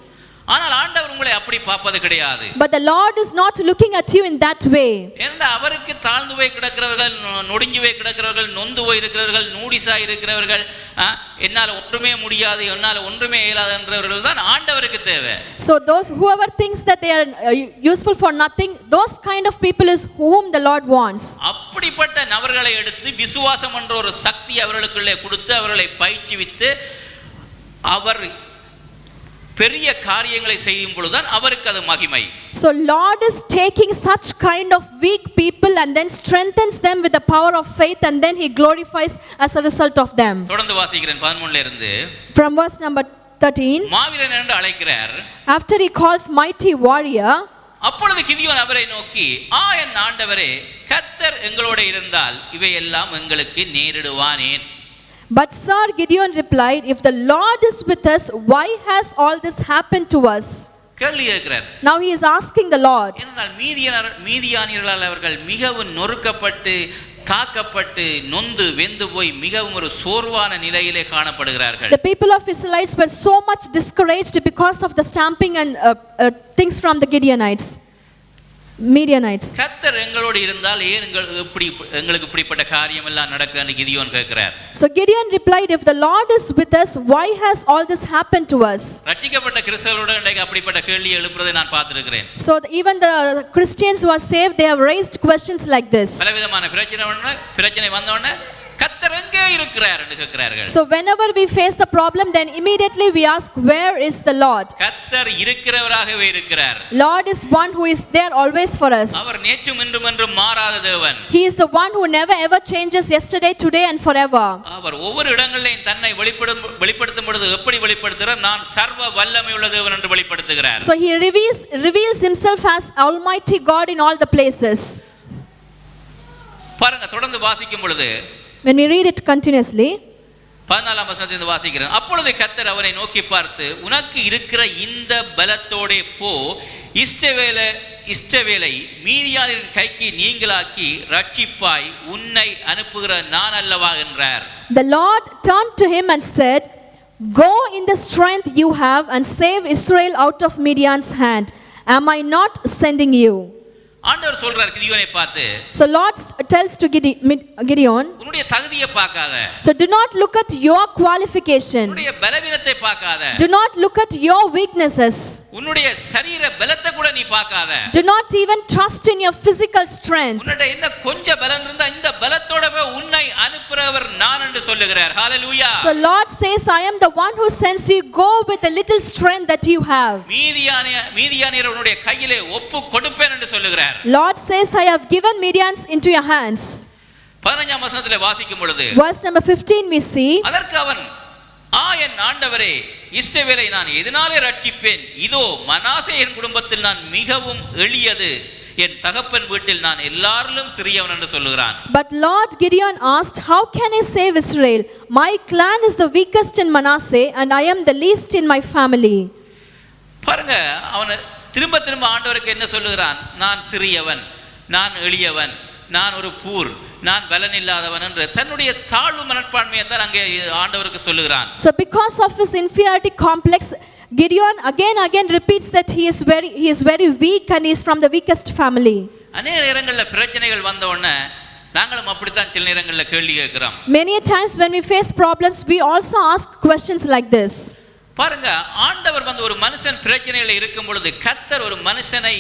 ஆனால் ஆண்டவர் உங்களை அப்படி பார்ப்பது கிடையாது. But the Lord is not looking at you in that way. ஏன்னா அவருக்கு தாழ்ந்து போய் கிடக்கிறவர்கள், நொடிஞ்சு போய் கிடக்கிறவர்கள், நொந்து போய் இருக்கிறவர்கள், நூடிசாய் இருக்கிறவர்கள், என்னால ஒன்றுமே முடியாது, என்னால ஒன்றுமே இயலாது என்றவர்கள் தான் ஆண்டவருக்கு தேவை. So whoever thinks that they are useful for nothing, those kind of people is whom the Lord wants. அப்படிப்பட்ட நபர்களை எடுத்து விசுவாசம் என்ற ஒரு சக்தி அவர்களுக்குள்ளே கொடுத்து அவர்களை பயிற்சிவித்து அவர் பெரிய காரியங்களை செய்யும் பொழுதுதான் அவருக்கு அது மகிமை. So Lord is taking such kind of weak people and then strengthens them with the power of faith and then he glorifies as a result of them. தொடர்ந்து வாசிக்கிறேன் 13ல இருந்து. From verse number 13. மாவீரன் என்று அழைக்கிறார். After he calls mighty warrior, அப்பொழுது கிதியோன் அவரை நோக்கி, என் ஆண்டவரே, கர்த்தர் எங்களோட இருந்தால் இவையெல்லாம் எங்களுக்கு நேரிடுவானேன்? But Sir Gideon replied, if the Lord is with us, why has all this happened to us? கேள்வி கேட்கிறார். Now he is asking the Lord. ஏனென்றால் மீதியானியர்களால் அவர்கள் மிகவும் நொறுக்கப்பட்டு தாக்கப்பட்டு நொந்து வெந்து போய் மிகவும் ஒரு சோர்வான நிலையிலே காணப்படுகிறார்கள். The people of Israelites were so much discouraged because of the stamping and things from the Midianites. கர்த்தர் எங்களோடு இருந்தால் ஏன் எங்களுக்கு இப்படிப்பட்ட காரியம் எல்லாம் நடக்குன்னு கிதியோன் கேட்கிறார். So Gideon replied, if the Lord is with us, why has all this happened to us? ரட்சிக்கப்பட்ட கிறிஸ்தவர்களோட இன்றைக்கு அப்படிப்பட்ட கேள்வி எழுப்புறதை நான் பார்த்திருக்கிறேன். So even the Christians who are saved, they have raised questions like this. பலவிதமான பிரச்சனை வந்த உடனே கர்த்தர் எங்கே இருக்கிறார் என்று கேட்கிறார்கள். So whenever we face a problem, then immediately we ask, where is the Lord? கர்த்தர் இருக்கிறவராகவே இருக்கிறார். Lord is one who is there always for us. அவர் நேற்றும் இன்றும் என்றும் மாறாத தேவன். He is the one who never ever changes, yesterday, today and forever. அவர் ஒவ்வொரு இடங்களிலும் தன்னை வெளிப்படுத்தும் பொழுது எப்படி வெளிப்படுத்துகிறார்? நான் சர்வ வல்லமையுள்ள தேவன் என்று வெளிப்படுத்துகிறார். So he reveals himself as Almighty God in all the places. பாருங்க, தொடர்ந்து வாசிக்கும் பொழுது, when we read it continuously, 14ஆம் வசனத்திலிருந்து வாசிக்கிறேன். அப்பொழுது கர்த்தர் அவனை நோக்கி பார்த்து, உனக்கு இருக்கிற இந்த பலத்தோடே போ, இஸ்ரவேலை மீதியானின் கைக்கு நீங்களாக்கி ரட்சிப்பாய், உன்னை அனுப்புகிற நான் அல்லவா என்றார். The Lord turned to him and said, go in the strength you have and save Israel out of Midian's hand. Am I not sending you? ஆண்டவர் சொல்றார் கிதியோனை பார்த்து. So Lord tells to Gideon, உன்னுடைய தகுதியை பார்க்காத. So do not look at your qualification. உன்னுடைய பலவீனத்தை பார்க்காத. Do not look at your weaknesses. உன்னுடைய சரீர பலத்தை கூட நீ பார்க்காத. Do not even trust in your physical strength. உன்னிடம் என்ன கொஞ்சம் பலம் இருந்தா இந்த பலத்தோடவே உன்னை அனுப்புறவர் நான் என்று சொல்லுகிறார். ஹalleluya. So Lord says, I am the one who sends you. Go with the little strength that you have. மீதியானியர் உன்னுடைய கையிலே ஒப்பு கொடுப்பேன் என்று சொல்லுகிறார். Lord says, I have given Midians into your hands. 15ஆம் வசனத்திலே வாசிக்கும் பொழுது, verse number 15 we see, அதற்கு அவன், என் ஆண்டவரே, இஸ்ரவேலை நான் எதனாலே ரட்சிப்பேன்? இதோ மனாசே என் குடும்பத்தில் நான் மிகவும் எளியது, என் தகப்பன் வீட்டில் நான் எல்லாரிலும் சிறியவன் என்று சொல்லுகிறான். But Lord, Gideon asked, how can I save Israel? My clan is the weakest in Manasseh and I am the least in my family. பாருங்க, அவன் திரும்ப ஆண்டவருக்கு என்ன சொல்லுகிறான்? நான் சிறியவன், நான் எளியவன், நான் ஒரு பூர், நான் பலன் இல்லாதவன் என்று தன்னுடைய தாழ்வு மனப்பான்மையை தான் அங்கே ஆண்டவருக்கு சொல்லுகிறான். So because of his inferiority complex, Gideon again repeats that he is very weak and he is from the weakest family. அநேக நேரங்களில் பிரச்சனைகள் வந்த உடனே நாங்களும் அப்படித்தான் சில நேரங்களில் கேள்வி கேட்கிறோம். Many times when we face problems, we also ask questions like this. பாருங்க, ஆண்டவர் ஒரு மனுஷன் பிரச்சனையில இருக்கும் பொழுது கர்த்தர் ஒரு மனுஷனை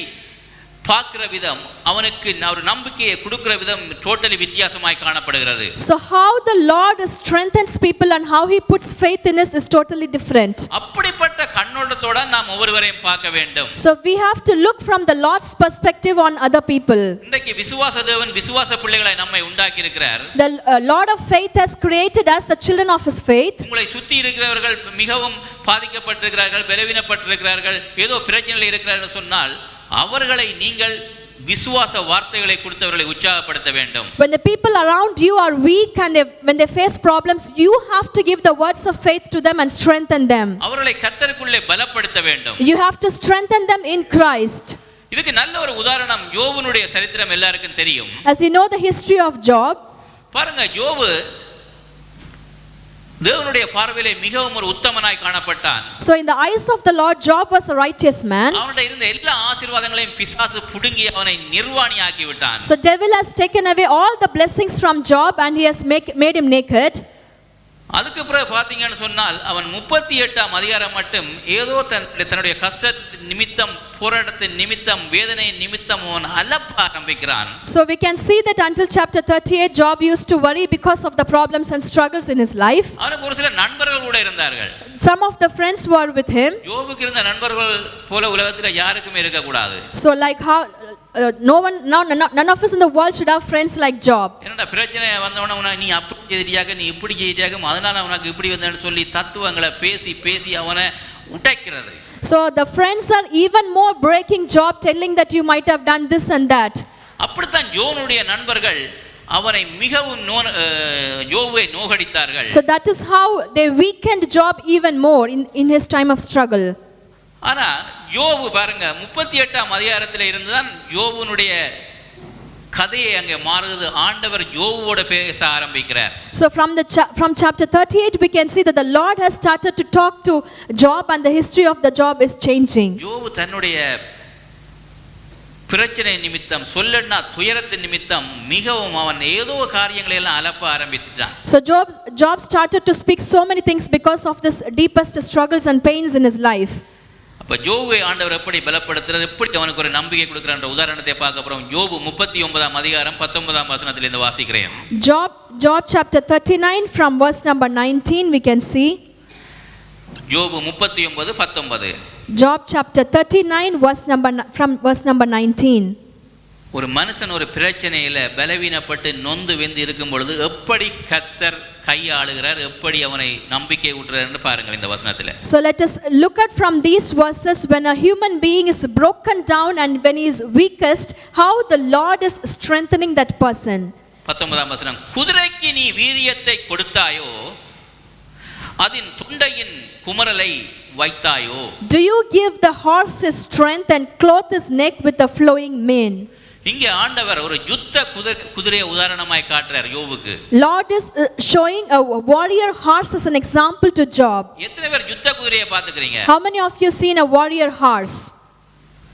பார்க்கிற விதம், அவனுக்கு ஒரு நம்பிக்கையை கொடுக்கிற விதம் டோட்டலி வித்தியாசமாய் காணப்படுகிறது. So how the Lord strengthens people and how he puts faith in us is totally different. அப்படிப்பட்ட கண்ணோட்டத்தோட நாம் ஒவ்வொருவரையும் பார்க்க வேண்டும். So we have to look from the Lord's perspective on other people. இன்றைக்கு விசுவாச தேவன் விசுவாச பிள்ளைகளை நம்மை உண்டாக்கி இருக்கிறார். The Lord of faith has created us the children of his faith. உங்களை சுத்தி இருக்கிறவர்கள் மிகவும் பாதிக்கப்பட்டிருக்கிறார்கள், பலவீனப்பட்டிருக்கிறார்கள், ஏதோ பிரச்சனையில் இருக்கிறார்கள் சொன்னால் அவர்களை நீங்கள் விசுவாச வார்த்தைகளை கொடுத்தவர்களை உற்சாகப்படுத்த வேண்டும். When the people around you are weak and when they face problems, you have to give the words of faith to them and strengthen them. அவர்களை கர்த்தருக்குள்ளே பலப்படுத்த வேண்டும். You have to strengthen them in Christ. இதுக்கு நல்ல ஒரு உதாரணம் யோபுனுடைய சரித்திரம் எல்லாருக்கும் தெரியும். As you know the history of Job, பாருங்க, யோபு தேவனுடைய பார்வையிலே மிகவும் ஒரு உத்தமனாய் காணப்பட்டான். So in the eyes of the Lord, Job was a righteous man. அவனுடைய இருந்த எல்லா ஆசீர்வாதங்களையும் பிசாசு புடுங்கி அவனை நிர்வாணியாக்கி விட்டான். So devil has taken away all the blessings from Job and he has made him naked. அதுக்கு பிறகு பாத்தீங்கன்னு சொன்னால் அவன் 38ஆம் அதிகாரம் மட்டும் ஏதோ தன்னுடைய கஷ்ட நிமித்தம், போராட்டத்தின் நிமித்தம், வேதனை நிமித்தம் அவன் அலப்ப ஆரம்பிக்கிறான். So we can see that until chapter 38 Job used to worry because of the problems and struggles in his life. அவனுக்கு ஒரு சில நண்பர்கள் கூட இருந்தார்கள். Some of the friends were with him. யோபுக்கு இருந்த நண்பர்கள் போல உலகத்துல யாருக்குமே இருக்க கூடாது. So like how none of us in the world should have friends like Job. என்னடா பிரச்சனை வந்தவன நீ அப்படி செய்தியாக, நீ இப்படி செய்தியாக, அதனால உனக்கு இப்படி வந்தேன்னு சொல்லி தத்துவங்களை பேசி அவனை உடைக்கிறது. So the friends are even more breaking Job, telling that you might have done this and that. அப்படித்தான் ஜோனுடைய நண்பர்கள் அவனை மிகவும் யோபுவை நோகடித்தார்கள். So that is how they weakened Job even more in his time of struggle. ஆனா யோபு பாருங்க 38ஆம் அதிகாரத்தில் இருந்துதான் யோபுனுடைய கதையை அங்கே மாறுது. ஆண்டவர் யோபுவோட பேச ஆரம்பிக்கிறார். So from chapter 38 we can see that the Lord has started to talk to Job and the history of the Job is changing. யோபு தன்னுடைய பிரச்சனை நிமித்தம் சொல்லன்னா துயரத்தின் நிமித்தம் மிகவும் அவன் ஏதோ காரியங்களை எல்லாம் அலப்ப ஆரம்பித்துட்டான். So Job started to speak so many things because of this deepest struggles and pains in his life. அப்ப யோபுவை ஆண்டவர் எப்படி பலப்படுத்துறது, எப்படி அவனுக்கு ஒரு நம்பிக்கை கொடுக்கறன்ற உதாரணத்தை பார்க்க போறோம். யோபு 39ஆம் அதிகாரம் 19ஆம் வசனத்திலிருந்து இருந்து வாசிக்கிறேன். Job chapter 39 from verse number 19 we can see. யோபு 39:19. Job chapter 39 from verse number 19. ஒரு மனுஷன் ஒரு பிரச்சனையில பலவீனப்பட்டு நொந்து வெந்து இருக்கும் பொழுது எப்படி கர்த்தர் கையாளுகிறார், எப்படி அவனை நம்பிக்கை ஊட்டுறார்னு பாருங்கள் இந்த வசனத்துல. So let us look at from these verses when a human being is broken down and when he is weakest, how the Lord is strengthening that person. 19ஆம் வசனம். குதிரைக்கு நீ வீரியத்தை கொடுத்தாயோ, அதன் தொண்டையின் குமரலை வைத்தாயோ. Do you give the horse his strength and clothe his neck with the flowing mane? இங்கே ஆண்டவர் ஒரு யுத்த குதிரையை உதாரணமாய் காட்டுறார் யோபுக்கு. Lord is showing a warrior horse as an example to Job. எத்தனை பேர் யுத்த குதிரையை பார்த்துக்கிறீங்க? How many of you seen a warrior horse?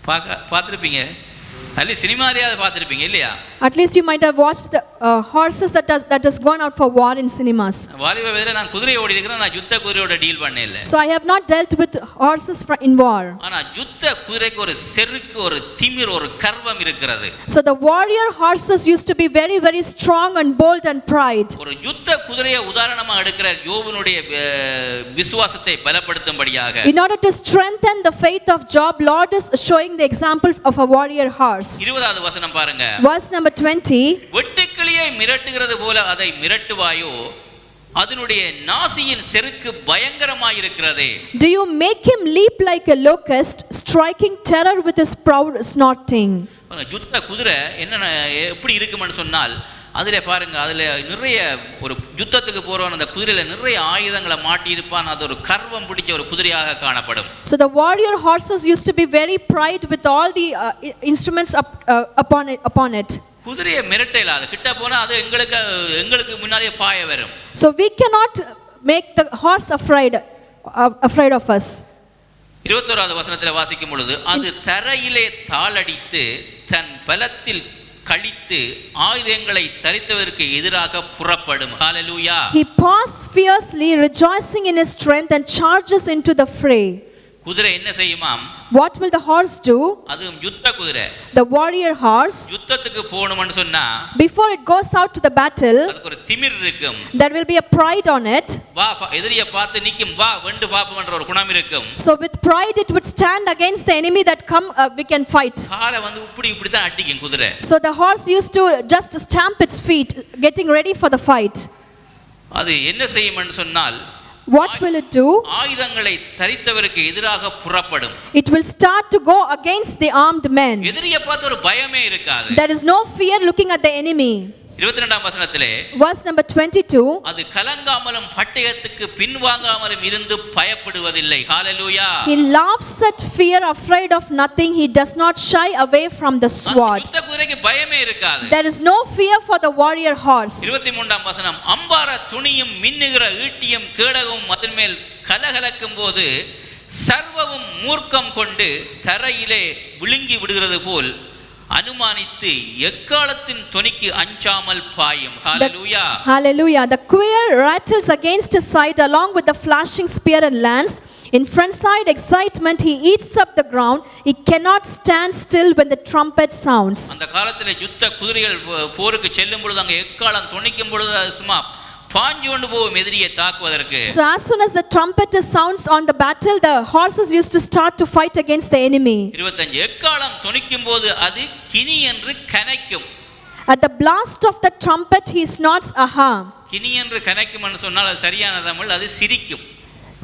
பார்த்திருப்பீங்க. அல்ல சினிமாரியாவது பார்த்திருப்பீங்க இல்லையா? At least you might have watched the horses that has gone out for war in cinemas. வாலிப வயதில நான் குதிரை ஓடி இருக்கேன், நான் யுத்த குதிரையோட டீல் பண்ணே இல்ல. So I have not dealt with horses in war. ஆனா யுத்த குதிரைக்கு ஒரு செருக்கு, ஒரு திமிர், ஒரு கர்வம் இருக்கிறது. So the warrior horses used to be very very strong and bold and pride. ஒரு யுத்த குதிரையை உதாரணமா எடுக்கிற யோபுனுடைய விசுவாசத்தை பலப்படுத்தும்படியாக. In order to strengthen the faith of Job, Lord is showing the example of a warrior horse. 20வது வசனம் பாருங்க. Verse number 20. வெட்டுக்கிளியை மிரட்டுகிறது போல அதை மிரட்டுவாயோ, அதனுடைய நாசியின் செருக்கு பயங்கரமாய் இருக்கிறதே. Do you make him leap like a locust, striking terror with his proud snorting? யுத்த குதிரை என்ன எப்படி இருக்கும்னு சொன்னால், அதில் பாருங்க, அதில் நிறைய ஒரு யுத்தத்துக்கு போறவன் அந்த குதிரையில நிறைய ஆயுதங்களை மாட்டி இருப்பான். அது ஒரு கர்வம் பிடிச்ச ஒரு குதிரையாக காணப்படும். So the warrior horses used to be very pride with all the instruments upon it. குதிரையை மிரட்டல, அது கிட்ட போனா அது எங்களுக்கு முன்னாடியே பாய வரும். So we cannot make the horse afraid of us. 21வது வசனத்தில் வாசிக்கும் பொழுது, அது தரையிலே தாளடித்து தன் பலத்தில் கழித்து ஆயுதங்களை தரித்தவருக்கு எதிராக புறப்படும். ஹalleluya. He paws fiercely, rejoicing in his strength, and charges into the fray. குதிரை என்ன செய்யுமாம்? What will the horse do? அது யுத்த குதிரை. The warrior horse, யுத்தத்துக்கு போகணும்னு சொன்னா, before it goes out to the battle, அதுக்கு ஒரு திமிர் இருக்கும். there will be a pride on it. வா எதிரியை பார்த்து நிக்கும், வா வெண்டு பாப்போம்ன்ற ஒரு குணம் இருக்கும். So with pride it would stand against the enemy that come we can fight. காலை வந்து இப்படி தான் அடிக்கும் குதிரை. So the horse used to just stamp its feet, getting ready for the fight. அது என்ன செய்யும்னு சொன்னால், what will it do? ஆயுதங்களை தரித்தவருக்கு எதிராக புறப்படும். It will start to go against the armed men. எதிரியை பார்த்து ஒரு பயமே இருக்காது. There is no fear looking at the enemy. 22ஆம் வசனத்திலே, verse number 22, அது கலங்காமலும் பட்டயத்துக்கு பின்வாங்காமலும் இருந்து பயப்படுவதில்லை. ஹalleluya. He laughs at fear, afraid of nothing. He does not shy away from the sword. யுத்த குதிரைக்கு பயமே இருக்காது. There is no fear for the warrior horse. 23ஆம் வசனம், அம்பார துணியும் மின்னுகிற ஈட்டியும் கேடகமும் அதன் மேல் கலகலக்கும் போது சர்வமும் மூர்க்கம் கொண்டு தரையிலே விழுங்கி விடுகிறது போல் அனுமானித்து எக்காலத்தின் தொனிக்கு அஞ்சாமல் பாயும். ஹalleluya. Hallelujah. The quiver rattles against his side along with the flashing spear and lance. In front side excitement he eats up the ground. He cannot stand still when the trumpet sounds. அந்த காலத்திலே யுத்த குதிரைகள் போருக்கு செல்லும் பொழுது அங்க எக்காலம் தொனிக்கும் பொழுது சும்மா பாஞ்சு கொண்டு போகும் எதிரியை தாக்குவதற்கு. So as soon as the trumpet sounds on the battle, the horses used to start to fight against the enemy. 25 எக்காலம் தொனிக்கும் போது அது கினி என்று கனைக்கும். At the blast of the trumpet he snorts aha. Guinea என்று கனைக்கும் என்று சொன்னால் அது சரியான தமிழ், அது சிரிக்கும்.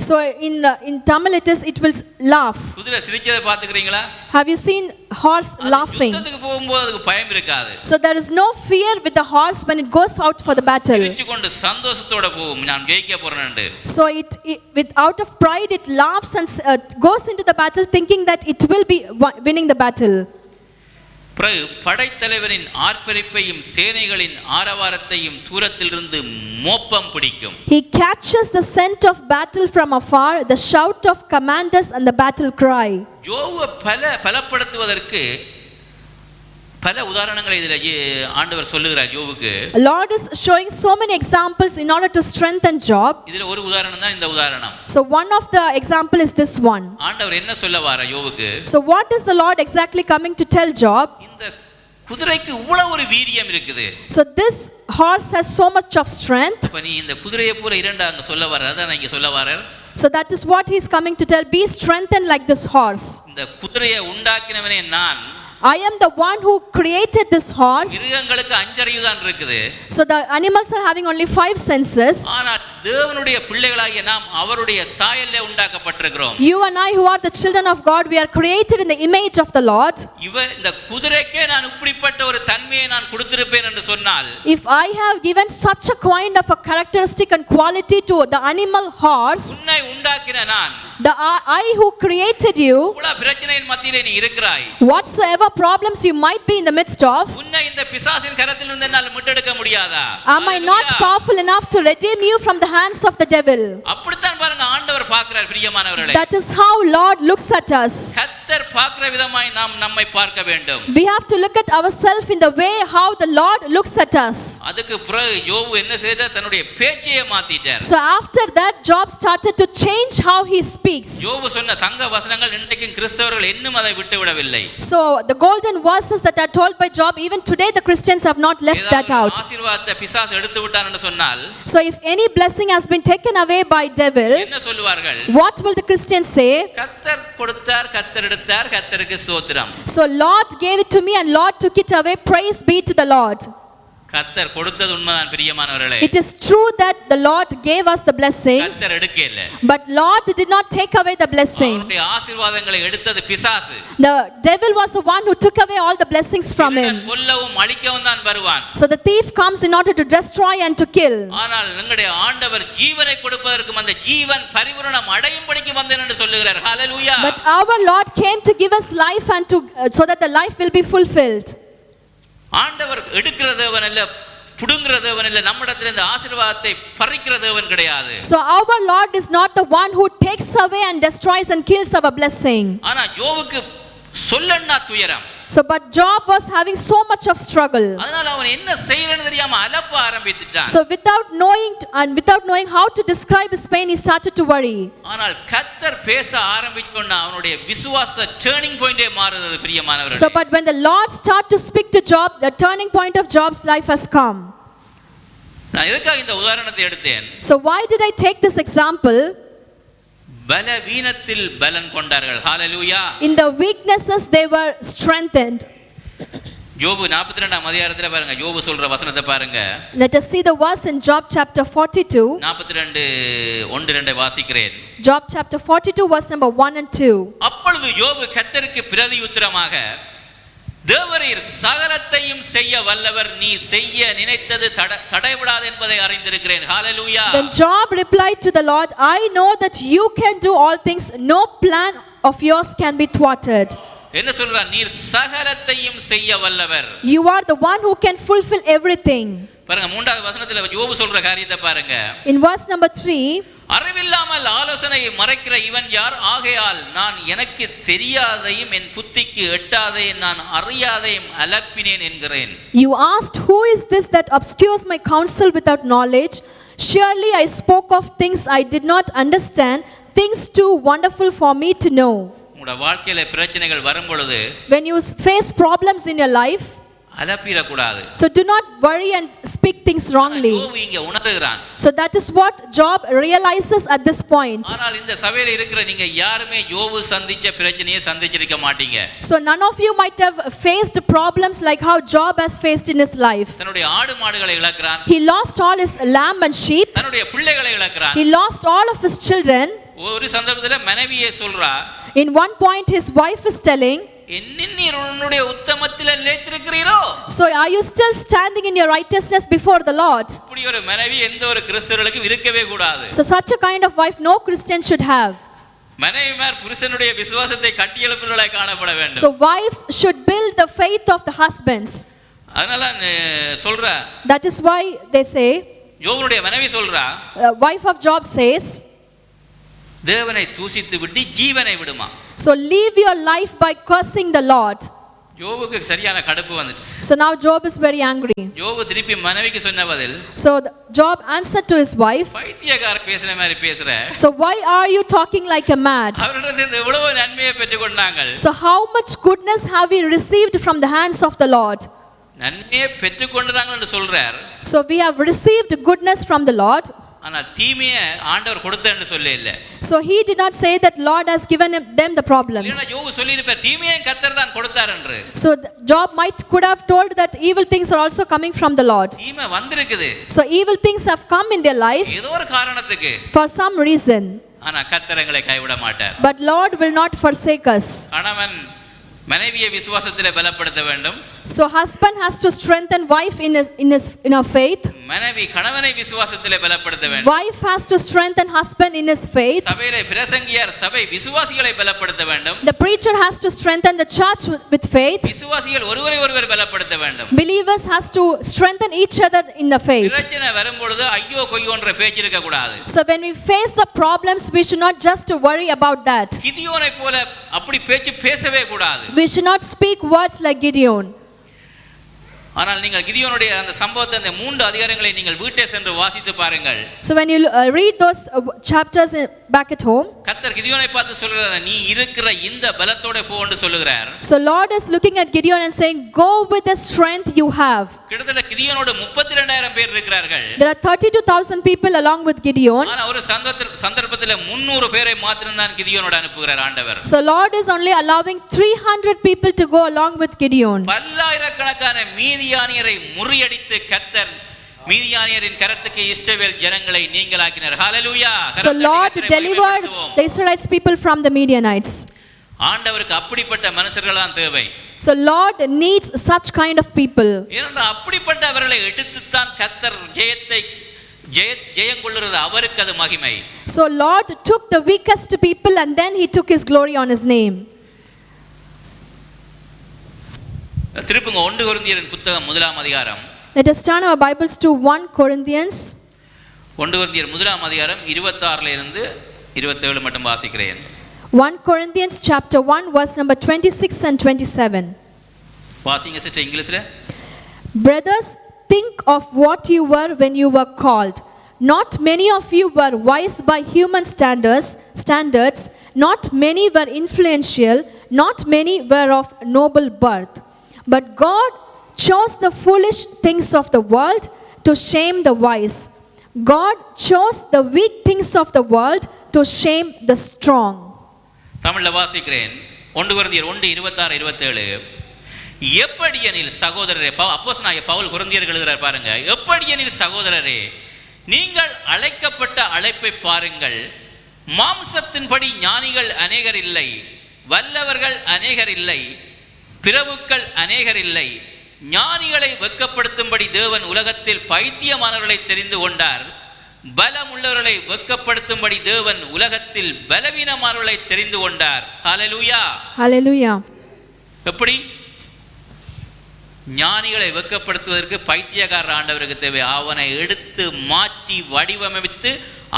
So in Tamil it will laugh. குதிரை சிரிச்சதை பாத்துக்கிறீங்களா? Have you seen horse laughing? யுத்தத்துக்கு போகும்போது அதுக்கு பயம் இருக்காது. So there is no fear with the horse when it goes out for the battle. சிரிச்சுக்கொண்டு சந்தோஷத்தோட போகும், நான் ஜெயிக்க போறேன்னு. So with out of pride it laughs and goes into the battle thinking that it will be winning the battle. பிறகு படைத்தலைவரின் ஆர்ப்பரிப்பையும் சேனைகளின் ஆரவாரத்தையும் தூரத்திலிருந்து மோப்பம் பிடிக்கும். He catches the scent of battle from afar, the shout of commanders and the battle cry. யோபு பலப்படுத்துவதற்கு பல உதாரணங்களை இதில் ஆண்டவர் சொல்லுகிறார் யோபுக்கு. Lord is showing so many examples in order to strengthen Job. இதுல ஒரு உதாரணம் தான் இந்த உதாரணம். So one of the example is this one. ஆண்டவர் என்ன சொல்ல வாரா யோபுக்கு? So what is the Lord exactly coming to tell Job? இந்த குதிரைக்கு இவ்வளவு ஒரு வீரியம் இருக்குது. So this horse has so much of strength. அப்ப நீ இந்த குதிரையை பூரா இரண்டா அங்க சொல்ல வர, அதான் இங்க சொல்ல வரார். So that is what he is coming to tell, be strengthened like this horse. இந்த குதிரையை உண்டாக்கினவனே நான். I am the one who created this horse. மிருகங்களுக்கு அஞ்சறிவு தான் இருக்குது. So the animals are having only 5 senses. ஆனால் தேவனுடைய பிள்ளைகளாகிய நாம் அவருடைய சாயலிலே உண்டாக்கப்பட்டிருக்கிறோம். You and I who are the children of God, we are created in the image of the Lord. இந்த குதிரைக்கே நான் இப்படிப்பட்ட ஒரு தன்மையை நான் கொடுத்திருப்பேன் என்று சொன்னால், if I have given such a kind of a characteristic and quality to the animal horse, உன்னை உண்டாக்கின நான், the I who created you, இவ்வளவு பிரச்சனையின் மத்தியிலே நீ இருக்கிறாய், whatsoever problems you might be in the midst of, உன்னை இந்த பிசாசின் கரத்திலிருந்து என்னால் மீட்டெடுக்க முடியாதா? am I not powerful enough to redeem you from the hands of the devil? அப்படித்தான் பாருங்க ஆண்டவர் பார்க்கிறார் பிரியமானவர்களே. That is how Lord looks at us. கர்த்தர் பார்க்கிற விதமாய் நாம் நம்மை பார்க்க வேண்டும். We have to look at ourselves in the way how the Lord looks at us. அதுக்கு பிறகு யோபு என்ன செய்தார்? தன்னுடைய பேச்சையே மாத்திட்டார். So after that Job started to change how he speaks. யோபு சொன்ன தங்க வசனங்கள் இன்றைக்கும் கிறிஸ்தவர்கள் இன்னும் அதை விட்டு விடவில்லை. So the golden verses that are told by Job, even today the Christians have not left that out. ஆசீர்வாதத்தை பிசாசு எடுத்து விட்டான்னு சொன்னால், so if any blessing has been taken away by devil, என்ன சொல்வார்கள்? what will the Christians say? கர்த்தர் கொடுத்தார், கர்த்தர் எடுத்தார், கர்த்தருக்கு ஸ்தோத்திரம். So Lord gave it to me and Lord took it away, praise be to the Lord. கர்த்தர் கொடுத்தது உண்மைதான் பிரியமானவர்களே. It is true that the Lord gave us the blessing, கர்த்தர் எடுக்கல. but Lord did not take away the blessing. அவருடைய ஆசீர்வாதங்களை எடுத்தது பிசாசு. The devil was the one who took away all the blessings from him. கொல்லவும் அழிக்கவும் தான் வருவான். So the thief comes in order to destroy and to kill. ஆனால் நம்முடைய ஆண்டவர் ஜீவனை கொடுப்பதற்கும் அந்த ஜீவன் பரிபூரணம் அடையும்படிக்கு வந்தேன் என்று சொல்லுகிறார். ஹalleluya. But our Lord came to give us life and to so that the life will be fulfilled. ஆண்டவர் எடுக்கிற தேவன் அல்ல, புடுங்குற தேவன் அல்ல, நம்மிடத்தில் இந்த ஆசீர்வாதத்தை பறிக்கிற தேவன் கிடையாது. So our Lord is not the one who takes away and destroys and kills our blessing. ஆனா யோபுக்கு சொல்லன்னா துயரம். So but Job was having so much of struggle. அதனால அவன் என்ன செய்யறன்னு தெரியாம அலப்ப ஆரம்பிச்சிட்டான். So without knowing how to describe his pain, he started to worry. ஆனால் கர்த்தர் பேச ஆரம்பிச்சோன்னா அவனுடைய விசுவாச டர்னிங் பாயிண்டே மாறுது பிரியமானவர்களே. So but when the Lord started to speak to Job, the turning point of Job's life has come. நான் எதுக்காக இந்த உதாரணத்தை எடுத்தேன்? So why did I take this example? பலவீனத்தில் பலன் கொண்டார்கள். ஹalleluya. In the weaknesses they were strengthened. யோபு 42ஆம் அதிகாரத்துல பாருங்க, யோபு சொல்ற வசனத்தை பாருங்க. Let us see the verse in Job chapter 42. 42:1-2 வாசிக்கிறேன். Job chapter 42 verse number 1 and 2. அப்பொழுது யோபு கர்த்தருக்கு பிரதியுத்தரமாக, தேவரீர் சகலத்தையும் செய்ய வல்லவர், நீ செய்ய நினைத்தது தடைபடாது என்பதை அறிந்திருக்கிறேன். ஹalleluya. Then Job replied to the Lord, I know that you can do all things, no plan of yours can be thwarted. என்ன சொல்றார்? நீர் சகலத்தையும் செய்ய வல்லவர். You are the one who can fulfill everything. பாருங்க 3வது வசனத்துல யோபு சொல்ற காரியத்தை பாருங்க. In verse number 3, அறிவில்லாமல் ஆலோசனையை மறைக்கிற இவன் யார்? ஆகையால் நான் எனக்கு தெரியாதையும் என் புத்திக்கு எட்டாதையும் நான் அறியாதையும் அலப்பினேன் என்கிறேன். You asked, who is this that obscures my counsel without knowledge? Surely I spoke of things I did not understand, things too wonderful for me to know. உங்க வாழ்க்கையில பிரச்சனைகள் வரும் பொழுது, when you face problems in your life, அலப்பிர கூடாது. so do not worry and speak things wrongly. யோபு இங்க உணர்கிறான். So that is what Job realizes at this point. ஆனால் இந்த சபையில இருக்கிற நீங்க யாருமே யோபு சந்திச்ச பிரச்சனையை சந்திச்சிருக்க மாட்டீங்க. So none of you might have faced problems like how Job has faced in his life. தன்னுடைய ஆடு மாடுகளை இழக்கிறான். He lost all his lamb and sheep. தன்னுடைய பிள்ளைகளை இழக்கிறான். He lost all of his children. ஒரு சந்தர்ப்பத்துல மனைவியே சொல்றா, In one point his wife is telling, நீர் உன்னுடைய உத்தமத்திலே நிலைத்திருக்கிறீரோ? so are you still standing in your righteousness before the Lord? இப்படி ஒரு மனைவி எந்த ஒரு கிறிஸ்தவனுக்கும் இருக்கவே கூடாது. So such a kind of wife no Christian should have. மனைவிமார் புருஷனுடைய விசுவாசத்தை கட்டியெழுப்புவர்களாய் காணப்பட வேண்டும். So wives should build the faith of the husbands. அதனால சொல்றா, That is why they say, யோபுடைய மனைவி சொல்றா, wife of Job says, தேவனை தூசித்து விட்டு ஜீவனை விடுமா. so leave your life by cursing the Lord. யோபுக்கு சரியான கடுப்பு வந்துச்சு. So now Job is very angry. யோபு திருப்பி மனைவிக்கு சொன்ன பதில், So Job answered to his wife, பைத்தியக்கார பேசுற மாதிரி பேசுற, so why are you talking like a mad? அவரிடத்தில் எவ்வளவு நன்மையை பெற்றுக்கொண்டாங்க. So how much goodness have we received from the hands of the Lord? நன்மையை பெற்றுக்கொண்டாங்கன்னு சொல்றார். So we have received goodness from the Lord. ஆனா தீமையை ஆண்டவர் கொடுத்தார்னு சொல்ல இல்ல. So he did not say that Lord has given them the problems. இல்லனா யோபு சொல்லிருப்பார், தீமையை கர்த்தர் தான் கொடுத்தார் என்று. So Job could have told that evil things are also coming from the Lord. தீமை வந்திருக்குது. So evil things have come in their life ஏதோ ஒரு காரணத்துக்கு. for some reason. ஆனா கர்த்தர் எங்களை கைவிட மாட்டார். But Lord will not forsake us. கணவன் மனைவியை விசுவாசத்திலே பலப்படுத்த வேண்டும். So husband has to strengthen wife in her faith. மனைவி கணவனை விசுவாசத்திலே பலப்படுத்த வேண்டும். Wife has to strengthen husband in his faith. சபையிலே பிரசங்கியார் சபை விசுவாசிகளை பலப்படுத்த வேண்டும். The preacher has to strengthen the church with faith. விசுவாசிகள் ஒருவரை ஒருவர் பலப்படுத்த வேண்டும். Believers has to strengthen each other in the faith. பிரச்சனை வரும்பொழுது ஐயோ கொய்யோன்ற பேச்சு இருக்க கூடாது. So when we face the problems, we should not just worry about that. கிதியோனை போல அப்படி பேச்சு பேசவே கூடாது. We should not speak words like Gideon. ஆனால் நீங்கள் கிதியோனுடைய அந்த சம்பவத்தை அந்த 3 அதிகாரங்களை நீங்கள் வீட்டே சென்று வாசித்து பாருங்கள். So when you read those chapters back at home, கர்த்தர் கிதியோனை பார்த்து சொல்றார், நீ இருக்கிற இந்த பலத்தோட போ என்று சொல்லுகிறார். so Lord is looking at Gideon and saying, go with the strength you have. கிட்டத்தட்ட கிதியோனோட 32000 பேர் இருக்கிறார்கள். There are 32,000 people along with Gideon. ஆனா ஒரு சந்தர்ப்பத்தில் 300 பேரை மாத்திரம் தான் கிதியோனோட அனுப்புகிறார் ஆண்டவர். So Lord is only allowing 300 people to go along with Gideon. பல்லாயிரக்கணக்கான மீதியானியரை முறியடித்து கர்த்தர் மீதியானியரின் கரத்துக்கு இஸ்ரவேல் ஜனங்களை நீங்களாக்கினார். ஹalleluya. So Lord delivered the Israelites people from the Midianites. ஆண்டவருக்கு அப்படிப்பட்ட மனுஷர்கள் தான் தேவை. So Lord needs such kind of people. ஏனென்றால் அப்படிப்பட்டவர்களை எடுத்து தான் கர்த்தர் ஜெயம் கொள்ளுறது அவருக்கு அது மகிமை. So Lord took the weakest people and then he took his glory on his name. திருப்புங்க 1 கொரிந்தியரின் புத்தகம் 1ஆம் அதிகாரம். Let us turn our Bibles to 1 Corinthians. 1 கொரிந்தியர் 1ஆம் அதிகாரம் 26ல இருந்து 27 மட்டும் வாசிக்கிறேன். 1 Corinthians chapter 1 verse number 26 and 27. வாசிங்க சிஸ்டர் இங்கிலீஷ்ல. Brothers, think of what you were when you were called. Not many of you were wise by human standards. Not many were influential. Not many were of noble birth. But God chose the foolish things of the world to shame the wise. God chose the weak things of the world to shame the strong. தமிழ்ல வாசிக்கிறேன். 1 கொரிந்தியர் 1:26-27. எப்படியெனில் சகோதரரே, அப்போஸ்தலனாகிய பவுல் கொரிந்தியருக்கு எழுதுறார் பாருங்க. எப்படியெனில் சகோதரரே, நீங்கள் அழைக்கப்பட்ட அழைப்பை பாருங்கள். மாம்சத்தின்படி ஞானிகள் அநேகர் இல்லை, வல்லவர்கள் அநேகர் இல்லை, பிரபுக்கள் அநேகர் இல்லை. ஞானிகளை வெட்கப்படுத்தும்படி தேவன் உலகத்தில் பைத்தியமானவர்களை தெரிந்து கொண்டார். பலம் உள்ளவர்களை வெட்கப்படுத்தும்படி தேவன் உலகத்தில் பலவீனமானவர்களை தெரிந்து கொண்டார். ஹalleluya. Hallelujah. எப்படி? ஞானிகளை வெட்கப்படுத்துவதற்கு பைத்தியக்கார ஆண்டவருக்கு தேவை. அவனை எடுத்து மாற்றி வடிவமைத்து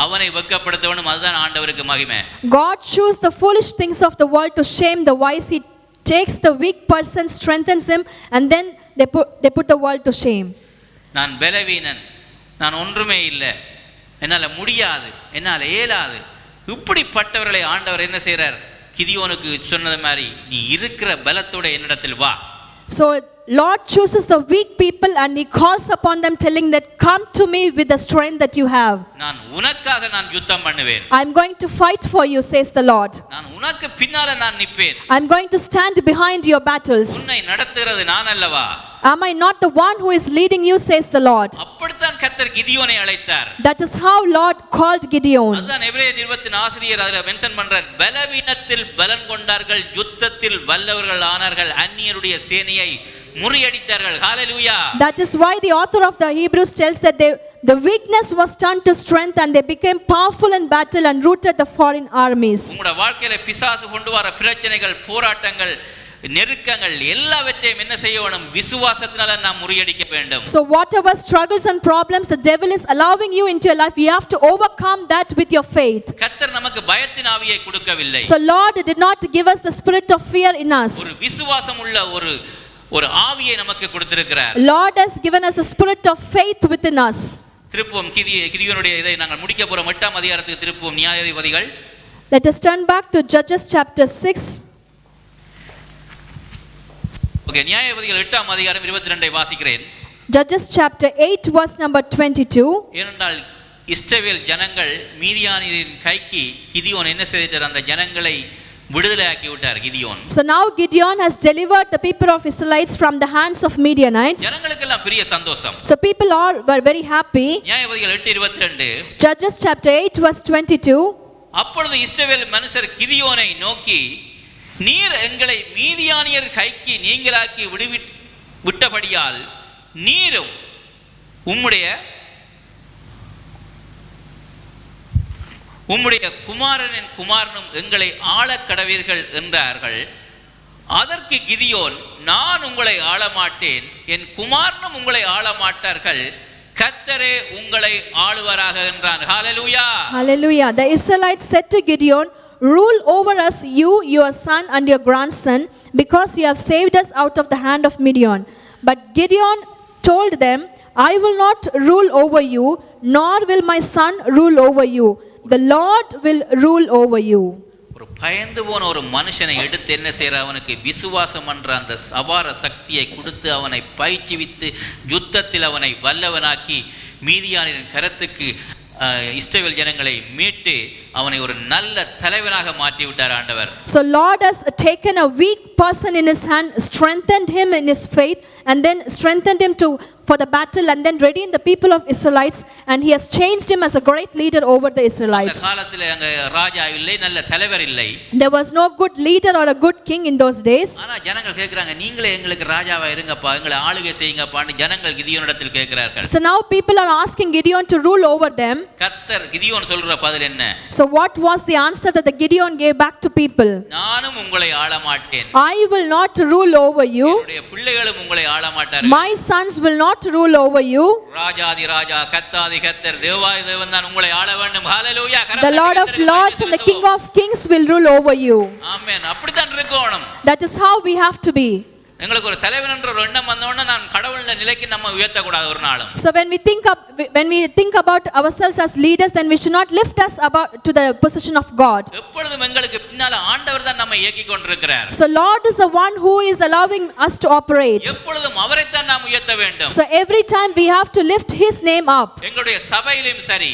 அவனை வெட்கப்படுத்த வேண்டும். அதுதான் ஆண்டவருக்கு மகிமை. God chose the foolish things of the world to shame the wise. He takes the weak person, strengthens him, and then they put the world to shame. நான் பலவீனன், நான் ஒன்றுமே இல்லை, என்னால முடியாது, என்னால இயலாது, இப்படிப்பட்டவர்களை ஆண்டவர் என்ன செய்றார்? கிதியோனுக்கு சொன்னது மாதிரி, நீ இருக்கிற பலத்தோட என்னிடத்தில் வா. So Lord chooses the weak people and he calls upon them telling that come to me with the strength that you have. நான் உனக்காக நான் யுத்தம் பண்ணுவேன். I'm going to fight for you, says the Lord. நான் உனக்கு பின்னால நான் நிற்பேன். I'm going to stand behind your battles. உன்னை நடத்துகிறது நான் அல்லவா? Am I not the one who is leading you, says the Lord. அப்படித்தான் கர்த்தர் கிதியோனை அழைத்தார். That is how Lord called Gideon. அதுதான் எபிரேயர் நிருபத்தின் ஆசிரியர் அதில் மென்ஷன் பண்றார். பலவீனத்தில் பலன் கொண்டார்கள், யுத்தத்தில் வல்லவர்கள் ஆனார்கள், அந்நியருடைய சேனையை முறியடித்தார்கள். ஹalleluya. That is why the author of the Hebrews tells that the weakness was turned to strength and they became powerful in battle and routed the foreign armies. உங்களுடைய வாழ்க்கையில பிசாசு கொண்டு வர பிரச்சனைகள், போராட்டங்கள், நெருக்கங்கள் எல்லாவற்றையும் என்ன செய்ய வேண்டும்? விசுவாசத்தினால நாம் முறியடிக்க வேண்டும். So whatever struggles and problems the devil is allowing you into your life, you have to overcome that with your faith. கர்த்தர் நமக்கு பயத்தின் ஆவியை கொடுக்கவில்லை. So Lord did not give us the spirit of fear in us. ஒரு விசுவாசம் உள்ள ஒரு ஆவியை நமக்கு கொடுத்திருக்கிறார். Lord has given us a spirit of faith within us. திருப்புவோம் கிதியோனுடைய இதை நாங்கள் முடிக்க போறோம். 8ஆம் அதிகாரத்துக்கு திருப்புவோம். நியாயாதிபதிகள். Let us turn back to Judges chapter 6. Okay, நியாயாதிபதிகள் 8ஆம் அதிகாரம் 22ஐ வாசிக்கிறேன். Judges chapter 8 verse number 22. ஏனென்றால் இஸ்ரவேல் ஜனங்கள் மீதியானியரின் கைக்கு கிதியோன் என்ன செய்தார்? அந்த ஜனங்களை விடுதலையாக்கி விட்டார் Gideon. So now Gideon has delivered the people of Israelites from the hands of Midianites. ஜனங்களுக்கெல்லாம் பெரிய சந்தோஷம். So people all were very happy. நியாயாதிபதிகள் 8:22. Judges chapter 8 verse 22. அப்பொழுது இஸ்ரவேல் மனுஷர் கிதியோனை நோக்கி, நீர் எங்களை மீதியானியர் கைக்கு நீங்களாக்கி விட்டபடியால் நீரும் உம்முடைய குமாரனும் எங்களை ஆளக் கடவீர்கள் என்றார்கள். அதற்கு கிதியோன், நான் உங்களை ஆளமாட்டேன், என் குமாரனும் உங்களை ஆளமாட்டார்கள், கர்த்தரே உங்களை ஆளுவராக என்றான். ஹalleluya. Hallelujah. The Israelites said to Gideon, rule over us, you, your son and your grandson, because you have saved us out of the hand of Midian. But Gideon told them, I will not rule over you, nor will my son rule over you. The Lord will rule over you. ஒரு பயந்து போன ஒரு மனுஷனை எடுத்து என்ன செய்யற? அவனுக்கு விசுவாசம் என்ற அந்த அபார சக்தியை கொடுத்து அவனை பயிற்றுவித்து யுத்தத்தில் அவனை வல்லவனாக்கி மீதியானின் கரத்துக்கு இஸ்ரவேல் ஜனங்களை மீட்டு அவனை ஒரு நல்ல தலைவனாக மாற்றி விட்டார் ஆண்டவர். So Lord has taken a weak person in his hand, strengthened him in his faith, and then strengthened him for the battle, and then redeemed the people of Israelites, and he has changed him as a great leader over the Israelites. அந்த காலத்துல அங்க ராஜா இல்லை, நல்ல தலைவர் இல்லை. There was no good leader or a good king in those days. ஆனா ஜனங்கள் கேக்குறாங்க, நீங்களே எங்களுக்கு ராஜாவா இருங்கப்பா, எங்களை ஆளுகை செய்யுங்கப்பான்னு ஜனங்கள் கிதியோனிடத்தில் கேக்குறார்கள். So now people are asking Gideon to rule over them. கர்த்தர் கிதியோன் சொல்ற பதில் என்ன? So what was the answer that the Gideon gave back to people? நானும் உங்களை ஆள மாட்டேன். I will not rule over you. என்னுடைய பிள்ளைகளும் உங்களை ஆள மாட்டார்கள். My sons will not rule over you. ராஜாதி ராஜா கர்த்தாதி கர்த்தர் தேவாதி தேவன் தான் உங்களை ஆள வேண்டும். ஹalleluya. The Lord of lords and the King of kings will rule over you. ஆமென். அப்படிதான் இருக்கணும். That is how we have to be. எங்களுக்கு ஒரு தலைவன் என்ற ஒரு எண்ணம் வந்தோன்னா நான் கடவுளுடைய நிலைக்கு நம்ம உயர்த்த கூடாது ஒரு நாளும். So when we think about ourselves as leaders, then we should not lift us about to the position of God. எப்பொழுதும் எங்களுக்கு பின்னால ஆண்டவர் தான் நம்மை இயக்கி கொண்டிருக்கிறார். So Lord is the one who is allowing us to operate. எப்பொழுதும் அவரை தான் நாம் உயர்த்த வேண்டும். So every time we have to lift his name up. எங்களுடைய சபையிலும் சரி,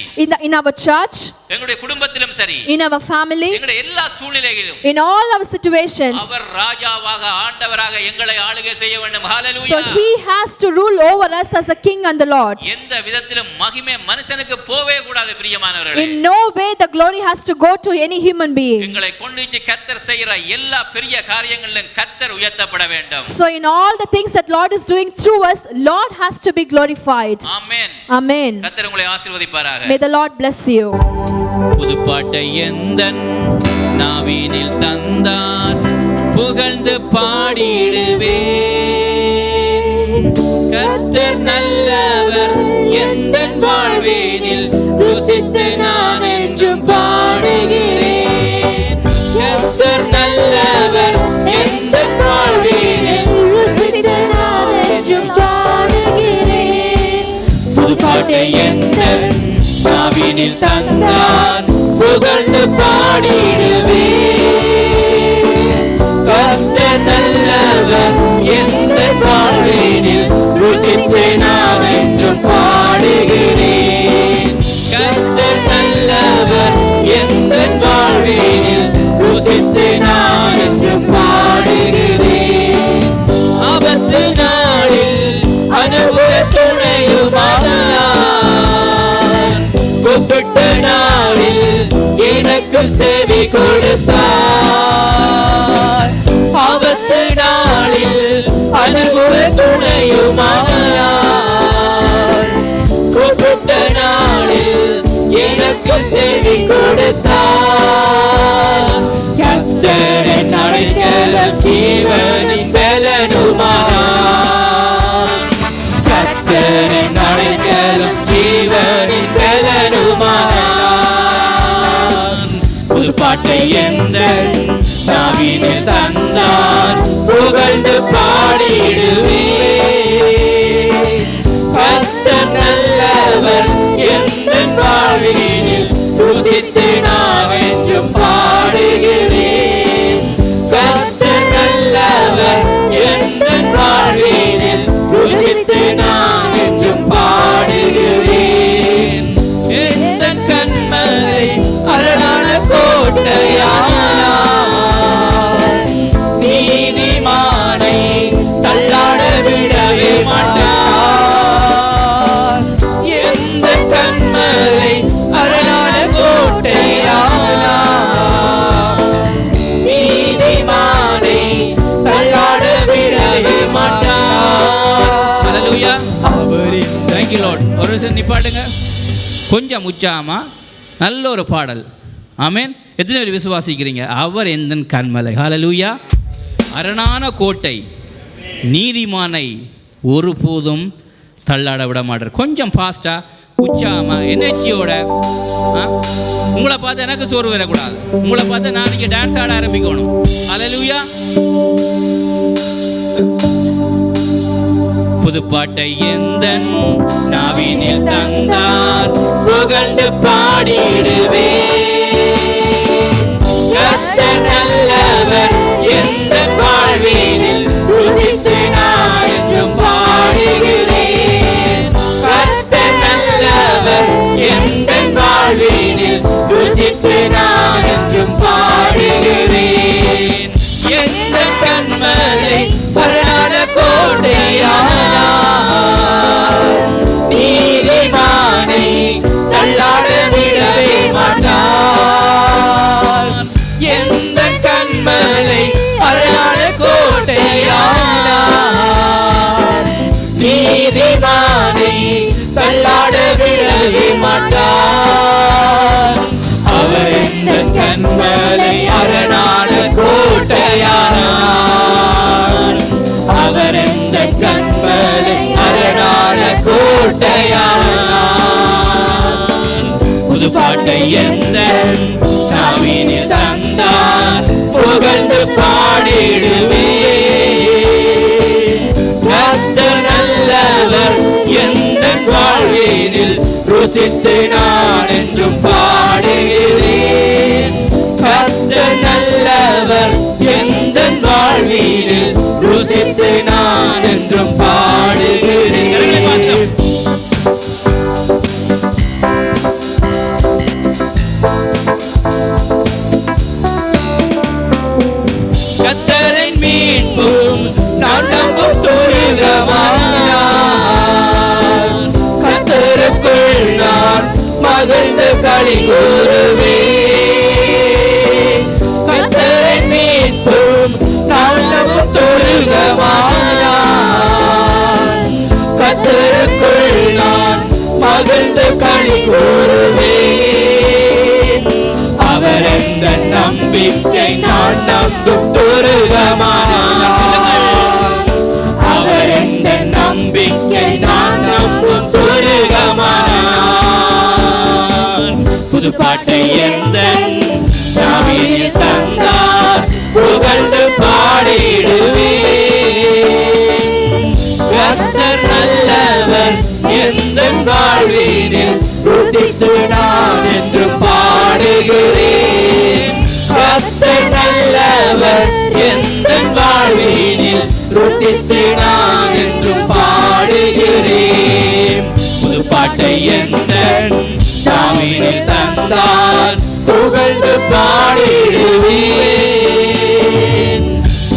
in our church, எங்களுடைய குடும்பத்திலும் சரி, in our family, எங்களுடைய எல்லா சூழ்நிலைகளிலும், in all our situations, அவர் ராஜாவாக ஆண்டவராக எங்களை ஆளுகை செய்ய வேண்டும். ஹalleluya. So he has to rule over us as a king and the Lord. எந்த விதத்திலும் மகிமை மனுஷனுக்கு போவே கூடாது பிரியமானவர்களே. In no way the glory has to go to any human being. எங்களை கொண்டுச்சு கர்த்தர் செய்யற எல்லா பெரிய காரியங்களிலும் கர்த்தர் உயர்த்தப்பட வேண்டும். So in all the things that Lord is doing through us, Lord has to be glorified. Amen. Amen. கர்த்தர் உங்களை ஆசீர்வதிப்பாராக. May the Lord bless you. புதுப்பாட்டை எந்தன் நாவினில் தந்தார், புகழ்ந்து பாடிடுவே. கர்த்தர் நல்லவர், எந்தன் வாழ்வினில் ருசித்து நான் என்றும் பாடுகிறேன். கர்த்தர் நல்லவர், எந்தன் வாழ்வினில் ருசித்து நான் என்றும் பாடுகிறேன். புதுப்பாட்டை எந்தன் நாவினில் தந்தார், புகழ்ந்து பாடிடுவே. கர்த்தர் நல்லவர், எந்தன் வாழ்வினில் ருசித்து நான் என்றும் பாடுகிறேன். கர்த்தர் நல்லவர், எந்தன் வாழ்வினில் ருசித்து நான் என்றும் பாடுகிறேன். ஆபத்து நாளில் துணையுமானார். கூப்பிட்ட நாளில் எனக்கு செவி கொடுத்தார். கர்த்தர் என் அடைக்கலம் ஜீவனின் பலனுமானார். கர்த்தர் என் அடைக்கலம் ஜீவனின் பலனுமானார். புது பாட்டை எந்த நாவினில் தந்தார் புகழ்ந்து பாடிடுவேன். கர்த்தர் நல்லவர் எந்த வாழ்வினில் ருசித்து நான் என்றும் பாடுகிறேன். கர்த்தர் நல்லவர் எந்த வாழ்வினில் ருசித்து நான் என்றும் பாடுகிறேன். எந்த கண்மலை அரணான கோட்டையானார். நீதிமானை தள்ளாட விடவே மாட்டார். எந்த கண்மலை அரணான கோட்டையானார். நீதிமானை தள்ளாட விடவே மாட்டார். ஹல்லேலூயா. அவரின் Thank you Lord. ஒரு நிமிஷம் நிப்பாட்டுங்க. கொஞ்சம் உச்சாமா நல்ல ஒரு பாடல். ஆமென். எத்தனை பேர் விசுவாசிக்கிறீங்க? அவர் எந்தன் கண்மலை. ஹல்லேலூயா. அரணான கோட்டை, நீதிமானை ஒருபோதும் தள்ளாட விட மாட்டார். கொஞ்சம் ஃபாஸ்டா உச்சாமா எனர்ஜியோட. உங்களை பார்த்து எனக்கு சோறு வரக்கூடாது. உங்களை பார்த்து நான் இங்கே டான்ஸ் ஆட ஆரம்பிக்கணும். ஹல்லேலூயா. புதுப்பாட்டை எந்தன் நாவினில் தந்தார் புகழ்ந்து பாடிடுவேன். கர்த்தர் நல்லவர் எந்த வாழ்வினில் ருசித்து நான் என்றும் பாடுகிறேன். கர்த்தர் நல்லவர் எந்த வாழ்வினில் ருசித்து நான் என்றும் பாடுகிறேன். எந்த கண்மலை அரணான கோட்டையானார். நீதிமானை தள்ளாட விடவே மாட்டார். எந்த கண்மலை அரணான கோட்டையானார். நீதிமானை தள்ளாட விடவே மாட்டார். அவர் எந்த கண்மலை அரணான கோட்டையானார். அவர் எந்த கண்மலை அரணான கோட்டையானார். புது பாட்டை எந்த நாவினில் தந்தார் புகழ்ந்து பாடிடுவேன். கர்த்தர் நல்லவர் எந்த வாழ்வினில் ருசித்து நான் என்றும் பாடுகிறேன். கர்த்தர் நல்லவர் எந்த வாழ்வினில் ருசித்து நான் என்றும் பாடுகிறேன். கர்த்தரின் மீட்பும் நான் நம்பும் துருகமானார். கர்த்தருக்குள் நான் மகிழ்ந்து களி கூறுவேன். கர்த்தரின் மீட்பும் நான் நம்பும் துருகமானார். கர்த்தருக்குள் நான் மகிழ்ந்து களி கூறுவேன். அவர் எந்த நம்பிக்கை நான் நம்பும் துருகமானார். அவர் எந்த நம்பிக்கை நான் நம்பும் துருகமானார். புது பாட்டை எந்த நாவினில் தந்தார் புகழ்ந்து பாடிடுவேன். கர்த்தர் நல்லவர் எந்த வாழ்வினில் ருசித்து நான் என்றும் பாடுகிறேன். கர்த்தர் நல்லவர் எந்த வாழ்வினில் ருசித்து நான் என்றும் பாடுகிறேன். புது பாட்டை எந்த நாவினில் தந்தார் புகழ்ந்து பாடிடுவேன்.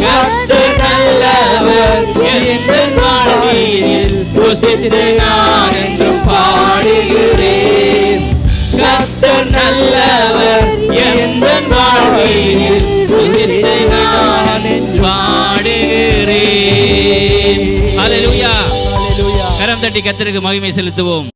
கர்த்தர் நல்லவர் எந்த வாழ்வினில் ருசித்து நான் என்றும் பாடுகிறேன். கர்த்தர் நல்லவர் எந்த வாழ்வினில் ருசித்து நான் என்றும் பாடுகிறேன். கரம் தட்டி கர்த்தருக்கு மகிமை செலுத்துவோம்.